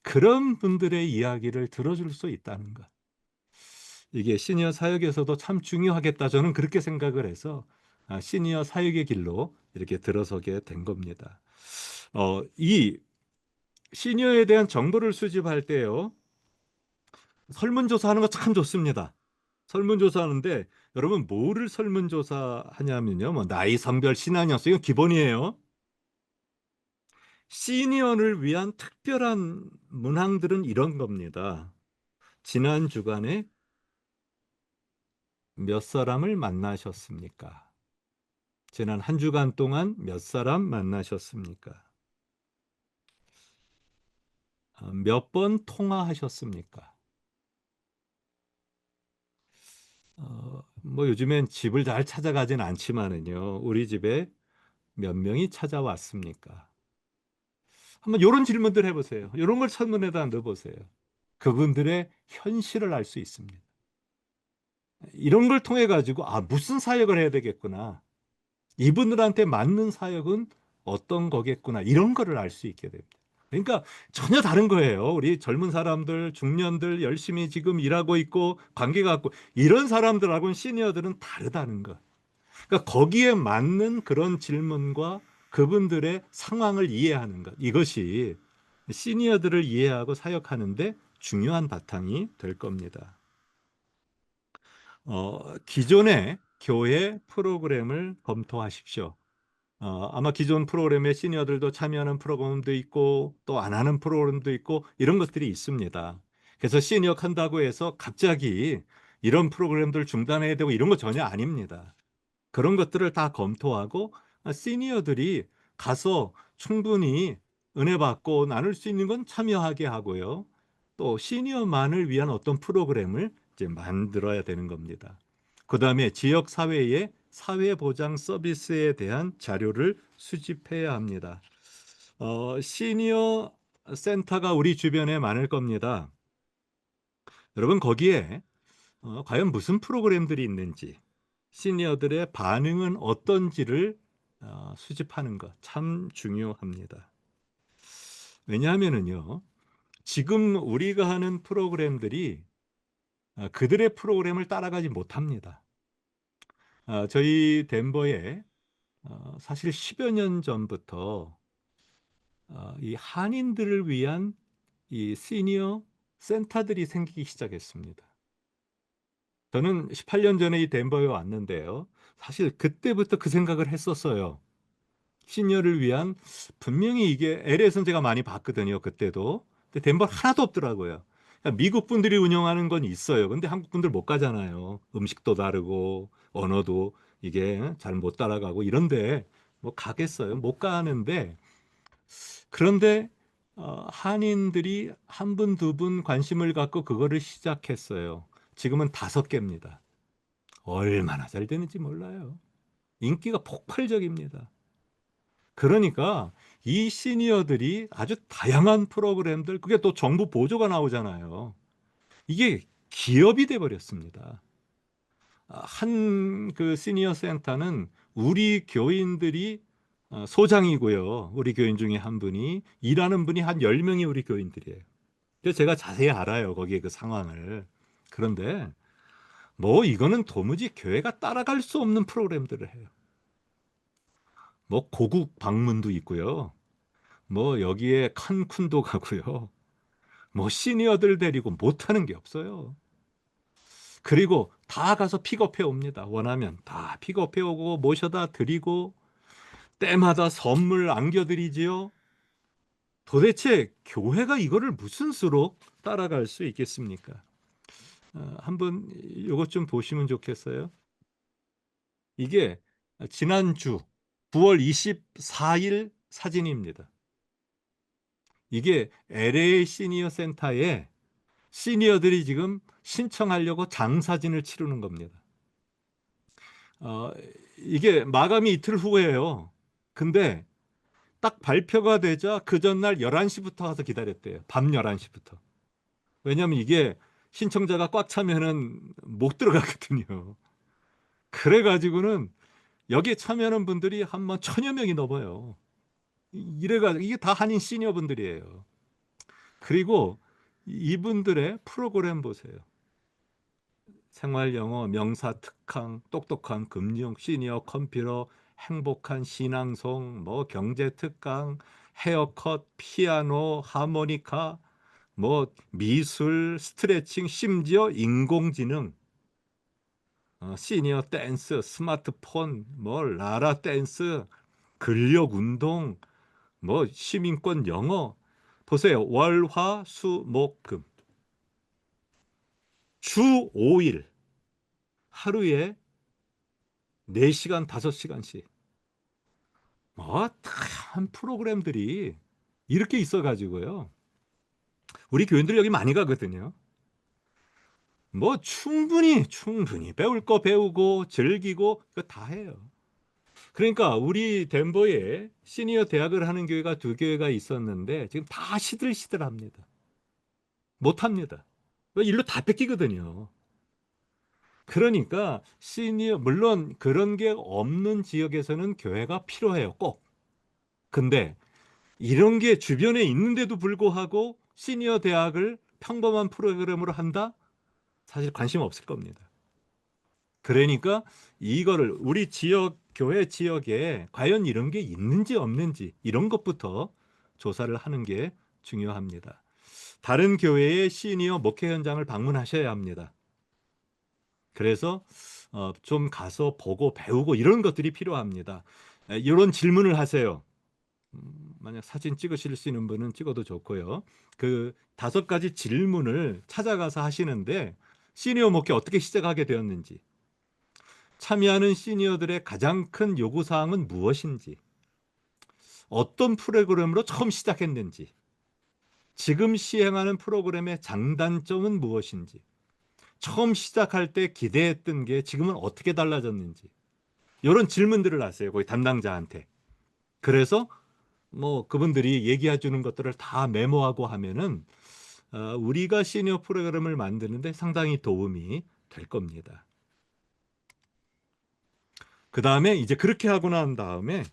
그런 분들의 이야기를 들어줄 수 있다는 것. 이게 시니어 사역에서도 참 중요하겠다. 저는 그렇게 생각을 해서 시니어 사역의 길로 이렇게 들어서게 된 겁니다. 이 시니어에 대한 정보를 수집할 때요. 설문조사하는 거 참 좋습니다. 설문조사하는데 여러분 뭐를 설문조사하냐면요. 뭐 나이, 성별, 신앙연수 이건 기본이에요. 시니어를 위한 특별한 문항들은 이런 겁니다. 지난 주간에 몇 사람을 만나셨습니까? 지난 한 주간 동안 몇 사람 만나셨습니까? 몇 번 통화하셨습니까? 뭐 요즘엔 집을 잘 찾아가진 않지만은요. 우리 집에 몇 명이 찾아왔습니까? 한번 이런 질문들 해보세요. 이런 걸 설문에다 넣어보세요. 그분들의 현실을 알 수 있습니다. 이런 걸 통해 가지고 무슨 사역을 해야 되겠구나. 이분들한테 맞는 사역은 어떤 거겠구나. 이런 거를 알 수 있게 됩니다. 그러니까 전혀 다른 거예요. 우리 젊은 사람들, 중년들 열심히 지금 일하고 있고 관계가 갖고 이런 사람들하고는 시니어들은 다르다는 거. 그러니까 거기에 맞는 그런 질문과 그분들의 상황을 이해하는 것. 이것이 시니어들을 이해하고 사역하는데 중요한 바탕이 될 겁니다. 기존의 교회 프로그램을 검토하십시오. 아마 기존 프로그램에 시니어들도 참여하는 프로그램도 있고 또 안 하는 프로그램도 있고 이런 것들이 있습니다. 그래서 시니어 한다고 해서 갑자기 이런 프로그램들 중단해야 되고 이런 거 전혀 아닙니다. 그런 것들을 다 검토하고 시니어들이 가서 충분히 은혜 받고 나눌 수 있는 건 참여하게 하고요. 또 시니어만을 위한 어떤 프로그램을 이제 만들어야 되는 겁니다. 그다음에 지역 사회의 사회보장 서비스에 대한 자료를 수집해야 합니다. 시니어 센터가 우리 주변에 많을 겁니다. 여러분 거기에 과연 무슨 프로그램들이 있는지 시니어들의 반응은 어떤지를 수집하는 것 참 중요합니다. 왜냐하면은요, 지금 우리가 하는 프로그램들이 그들의 프로그램을 따라가지 못합니다. 저희 덴버에 사실 10여 년 전부터 이 한인들을 위한 이 시니어 센터들이 생기기 시작했습니다. 저는 18년 전에 이 덴버에 왔는데요. 사실 그때부터 그 생각을 했었어요. 시니어를 위한, 분명히 이게 LA에서는 제가 많이 봤거든요. 그때도. 근데 덴버 하나도 없더라고요. 그러니까 미국 분들이 운영하는 건 있어요. 근데 한국 분들 못 가잖아요. 음식도 다르고 언어도 이게 잘 못 따라가고 이런데 뭐 가겠어요. 못 가는데, 그런데 한인들이 한 분, 두 분 관심을 갖고 그거를 시작했어요. 지금은 5개입니다. 얼마나 잘 되는지 몰라요. 인기가 폭발적입니다. 그러니까 이 시니어들이 아주 다양한 프로그램들, 그게 또 정부 보조가 나오잖아요. 이게 기업이 돼 버렸습니다. 한 그 시니어 센터는 우리 교인들이 소장이고요. 우리 교인 중에 한 분이, 일하는 분이 한 10명이 우리 교인들이에요. 그래서 제가 자세히 알아요. 거기에 그 상황을. 그런데 뭐 이거는 도무지 교회가 따라갈 수 없는 프로그램들을 해요. 뭐 고국 방문도 있고요. 뭐 여기에 칸쿤도 가고요. 뭐 시니어들 데리고 못하는 게 없어요. 그리고 다 가서 픽업해 옵니다. 원하면 다 픽업해 오고 모셔다 드리고 때마다 선물 안겨드리지요. 도대체 교회가 이거를 무슨 수로 따라갈 수 있겠습니까? 한번 이것 좀 보시면 좋겠어요. 이게 지난주 9월 24일 사진입니다. 이게 LA 시니어 센터에 시니어들이 지금 신청하려고 장사진을 치르는 겁니다. 이게 마감이 이틀 후에요. 근데 딱 발표가 되자 그 전날 11시부터 가서 기다렸대요. 밤 11시부터. 왜냐하면 이게 신청자가 꽉 차면은 못 들어가거든요. 그래가지고는 여기에 참여하는 분들이 한 1000여 명이 넘어요. 이래가지고 이게 다 한인 시니어 분들이에요. 그리고 이분들의 프로그램 보세요. 생활 영어, 명사 특강, 똑똑한 금융, 시니어 컴퓨터, 행복한 신앙송, 뭐 경제 특강, 헤어컷, 피아노, 하모니카, 뭐 미술, 스트레칭, 심지어 인공지능, 시니어 댄스, 스마트폰, 뭐 라라 댄스, 근력 운동, 뭐 시민권 영어. 보세요. 월, 화, 수, 목, 금. 주 5일. 하루에 4시간, 5시간씩. 다양한 프로그램들이 이렇게 있어가지고요. 우리 교인들 여기 많이 가거든요. 뭐 충분히 배울 거 배우고 즐기고 그거 다 해요. 그러니까 우리 덴버에 시니어 대학을 하는 교회가 2교회가 있었는데 지금 다 시들시들합니다. 못합니다. 일로 다 뺏기거든요. 그러니까 시니어, 물론 그런 게 없는 지역에서는 교회가 필요해요. 꼭. 근데 이런 게 주변에 있는데도 불구하고 시니어 대학을 평범한 프로그램으로 한다? 사실 관심 없을 겁니다. 그러니까 이거를 우리 지역, 교회 지역에 과연 이런 게 있는지 없는지 이런 것부터 조사를 하는 게 중요합니다. 다른 교회의 시니어 목회 현장을 방문하셔야 합니다. 그래서 좀 가서 보고 배우고 이런 것들이 필요합니다. 이런 질문을 하세요. 만약 사진 찍으실 수 있는 분은 찍어도 좋고요. 그 5가지 질문을 찾아가서 하시는데, 시니어 목회 어떻게 시작하게 되었는지, 참여하는 시니어들의 가장 큰 요구사항은 무엇인지, 어떤 프로그램으로 처음 시작했는지, 지금 시행하는 프로그램의 장단점은 무엇인지, 처음 시작할 때 기대했던 게 지금은 어떻게 달라졌는지, 이런 질문들을 하세요. 거기 담당자한테. 그래서 뭐 그분들이 얘기해 주는 것들을 다 메모하고 하면은 우리가 시니어 프로그램을 만드는데 상당히 도움이 될 겁니다. 그 다음에 이제 그렇게 하고 난 다음에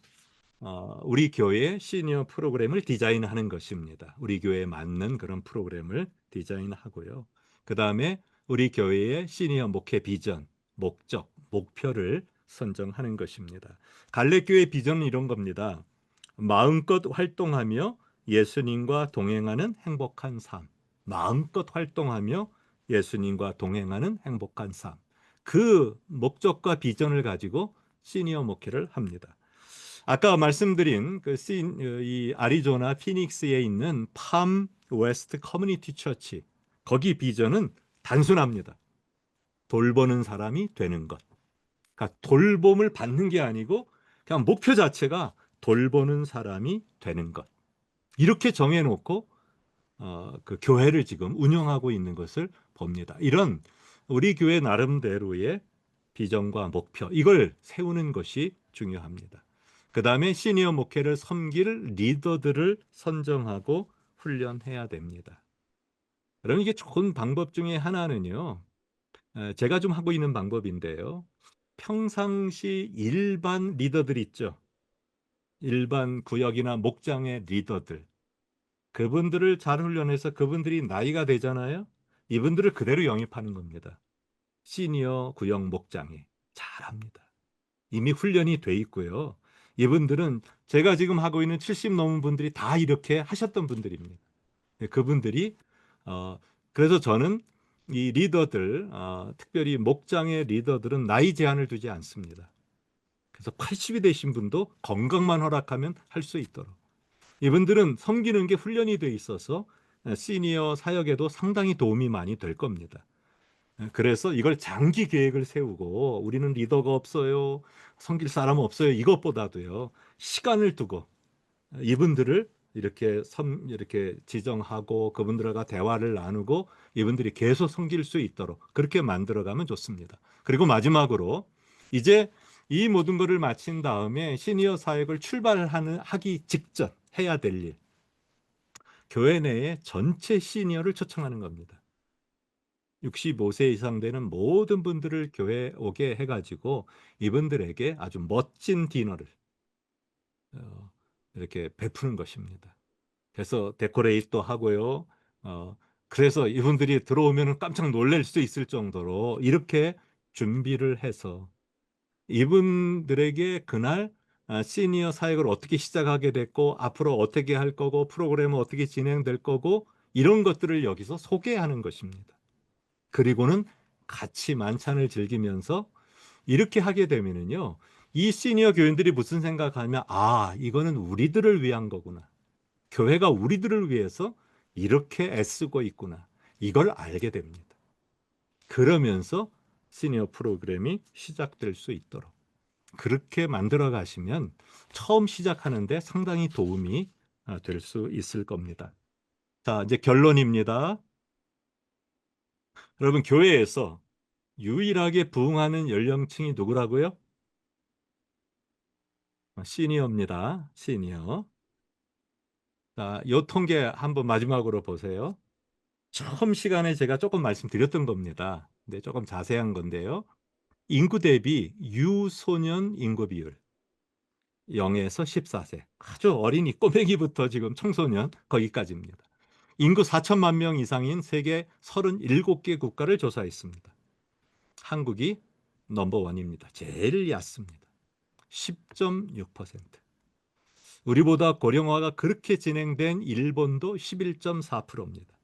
우리 교회의 시니어 프로그램을 디자인하는 것입니다. 우리 교회에 맞는 그런 프로그램을 디자인하고요. 그 다음에 우리 교회의 시니어 목회 비전, 목적, 목표를 선정하는 것입니다. 갈래교회 비전은 이런 겁니다. 마음껏 활동하며 예수님과 동행하는 행복한 삶. 마음껏 활동하며 예수님과 동행하는 행복한 삶. 그 목적과 비전을 가지고 시니어 목회를 합니다. 아까 말씀드린 이 아리조나 피닉스에 있는 팜 웨스트 커뮤니티 처치, 거기 비전은 단순합니다. 돌보는 사람이 되는 것. 그러니까 돌봄을 받는 게 아니고 그냥 목표 자체가 돌보는 사람이 되는 것. 이렇게 정해놓고 그 교회를 지금 운영하고 있는 것을 봅니다. 이런 우리 교회 나름대로의 비전과 목표, 이걸 세우는 것이 중요합니다. 그 다음에 시니어 목회를 섬길 리더들을 선정하고 훈련해야 됩니다. 그럼 이게 좋은 방법 중에 하나는요, 제가 좀 하고 있는 방법인데요. 평상시 일반 리더들 있죠. 일반 구역이나 목장의 리더들. 그분들을 잘 훈련해서 그분들이 나이가 되잖아요. 이분들을 그대로 영입하는 겁니다. 시니어 구역 목장에 잘합니다. 이미 훈련이 돼 있고요. 이분들은 제가 지금 하고 있는 70 넘은 분들이 다 이렇게 하셨던 분들입니다. 그분들이 그래서 저는 이 리더들, 특별히 목장의 리더들은 나이 제한을 두지 않습니다. 그래서 80이 되신 분도 건강만 허락하면 할 수 있도록. 이분들은 섬기는 게 훈련이 돼 있어서 시니어 사역에도 상당히 도움이 많이 될 겁니다. 그래서 이걸 장기 계획을 세우고 우리는 리더가 없어요, 섬길 사람 없어요, 이것보다도요, 시간을 두고 이분들을 이렇게 지정하고 그분들과 대화를 나누고 이분들이 계속 섬길 수 있도록 그렇게 만들어가면 좋습니다. 그리고 마지막으로 이제 이 모든 것을 마친 다음에 시니어 사역을 출발하기 직전 해야 될 일, 교회 내에 전체 시니어를 초청하는 겁니다. 65세 이상 되는 모든 분들을 교회에 오게 해가지고 이분들에게 아주 멋진 디너를 이렇게 베푸는 것입니다. 그래서 데코레이트도 하고요. 그래서 이분들이 들어오면 깜짝 놀랄 수 있을 정도로 이렇게 준비를 해서 이분들에게 그날 시니어 사역을 어떻게 시작하게 됐고 앞으로 어떻게 할 거고 프로그램은 어떻게 진행될 거고 이런 것들을 여기서 소개하는 것입니다. 그리고는 같이 만찬을 즐기면서 이렇게 하게 되면은요, 이 시니어 교인들이 무슨 생각하면 이거는 우리들을 위한 거구나. 교회가 우리들을 위해서 이렇게 애쓰고 있구나. 이걸 알게 됩니다. 그러면서 시니어 프로그램이 시작될 수 있도록 그렇게 만들어 가시면 처음 시작하는데 상당히 도움이 될 수 있을 겁니다. 자, 이제 결론입니다. 여러분, 교회에서 유일하게 부흥하는 연령층이 누구라고요? 시니어입니다. 시니어. 자, 요 통계 한번 마지막으로 보세요. 처음 시간에 제가 조금 말씀드렸던 겁니다. 근데 조금 자세한 건데요. 인구 대비 유소년 인구 비율 0에서 14세. 아주 어린이 꼬맹이부터 지금 청소년 거기까지입니다. 인구 4천만 명 이상인 세계 37개 국가를 조사했습니다. 한국이 넘버원입니다. 제일 얕습니다. 10.6%. 우리보다 고령화가 그렇게 진행된 일본도 11.4%입니다.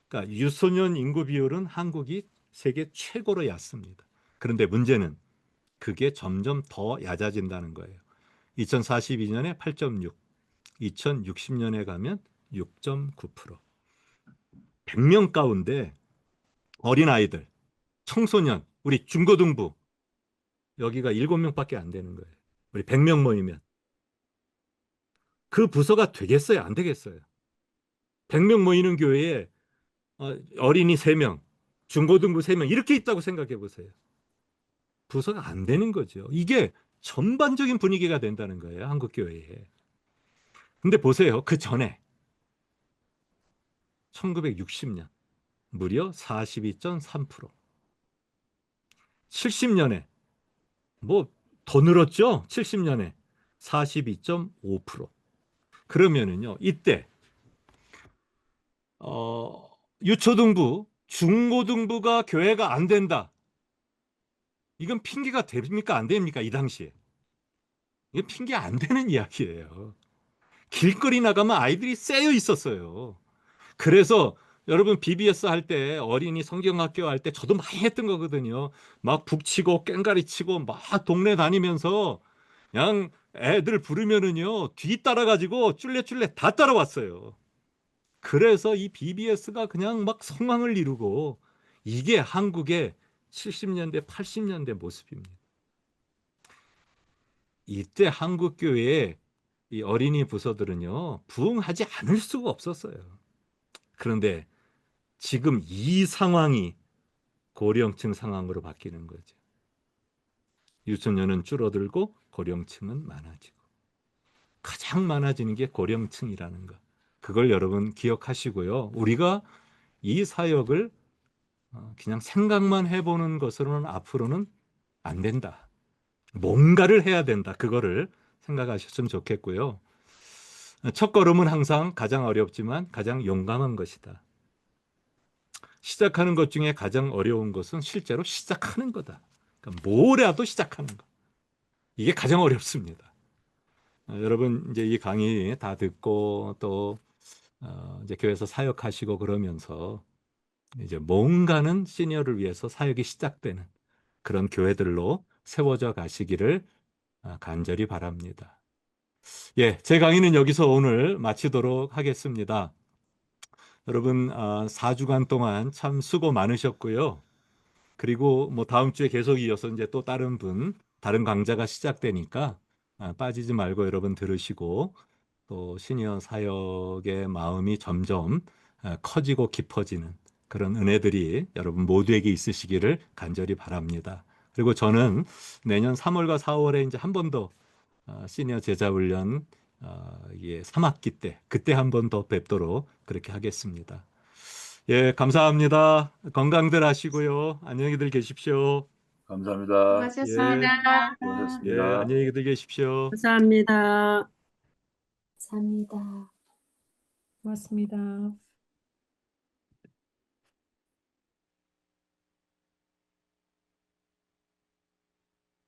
그러니까 유소년 인구 비율은 한국이 세계 최고로 얕습니다. 그런데 문제는 그게 점점 더 얕아진다는 거예요. 2042년에 8.6, 2060년에 가면 6.9%. 100명 가운데 어린아이들, 청소년, 우리 중고등부 여기가 7명밖에 안 되는 거예요. 우리 100명 모이면. 그 부서가 되겠어요? 안 되겠어요? 100명 모이는 교회에 어린이 3명, 중고등부 3명 이렇게 있다고 생각해 보세요. 부서가 안 되는 거죠. 이게 전반적인 분위기가 된다는 거예요. 한국 교회에. 근데 보세요. 그 전에 1960년 무려 42.3%. 70년에 뭐 더 늘었죠? 70년에 42.5%. 그러면은요. 이때 유초등부, 중고등부가 교회가 안 된다. 이건 핑계가 됩니까? 안 됩니까? 이 당시에. 이게 핑계 안 되는 이야기예요. 길거리 나가면 아이들이 쎄여 있었어요. 그래서 여러분 BBS 할 때 어린이 성경학교 할 때 저도 많이 했던 거거든요. 막 북치고 꽹가리 치고 막 동네 다니면서 그냥 애들 부르면은요 뒤 따라가지고 쫄래쫄래 다 따라왔어요. 그래서 이 BBS가 그냥 막 성황을 이루고 이게 한국의 70년대 80년대 모습입니다. 이때 한국교회의 이 어린이 부서들은요 부응하지 않을 수가 없었어요. 그런데 지금 이 상황이 고령층 상황으로 바뀌는 거죠. 유소년은 줄어들고 고령층은 많아지고 가장 많아지는 게 고령층이라는 거. 그걸 여러분 기억하시고요. 우리가 이 사역을 그냥 생각만 해보는 것으로는 앞으로는 안 된다. 뭔가를 해야 된다. 그거를 생각하셨으면 좋겠고요. 첫 걸음은 항상 가장 어렵지만 가장 용감한 것이다. 시작하는 것 중에 가장 어려운 것은 실제로 시작하는 거다. 그러니까 뭐라도 시작하는 거. 이게 가장 어렵습니다. 여러분 이제 이 강의 다 듣고 또 이제 교회에서 사역하시고 그러면서 이제 뭔가는 시니어를 위해서 사역이 시작되는 그런 교회들로 세워져 가시기를 간절히 바랍니다. 예, 제 강의는 여기서 오늘 마치도록 하겠습니다. 여러분 4주간 동안 참 수고 많으셨고요. 그리고 뭐 다음 주에 계속 이어서 이제 또 다른 강좌가 시작되니까 빠지지 말고 여러분 들으시고 또 시니어 사역의 마음이 점점 커지고 깊어지는 그런 은혜들이 여러분 모두에게 있으시기를 간절히 바랍니다. 그리고 저는 내년 3월과 4월에 이제 한 번 더 시니어 제자 훈련 3학기 때 그때 한 번 더 뵙도록 그렇게 하겠습니다. 예, 감사합니다. 건강들 하시고요. 안녕히들 계십시오. 감사합니다. 수고하셨습니다. 예, 수고하셨습니다. 안녕히들 계십시오. 감사합니다. 감사합니다. 고맙습니다.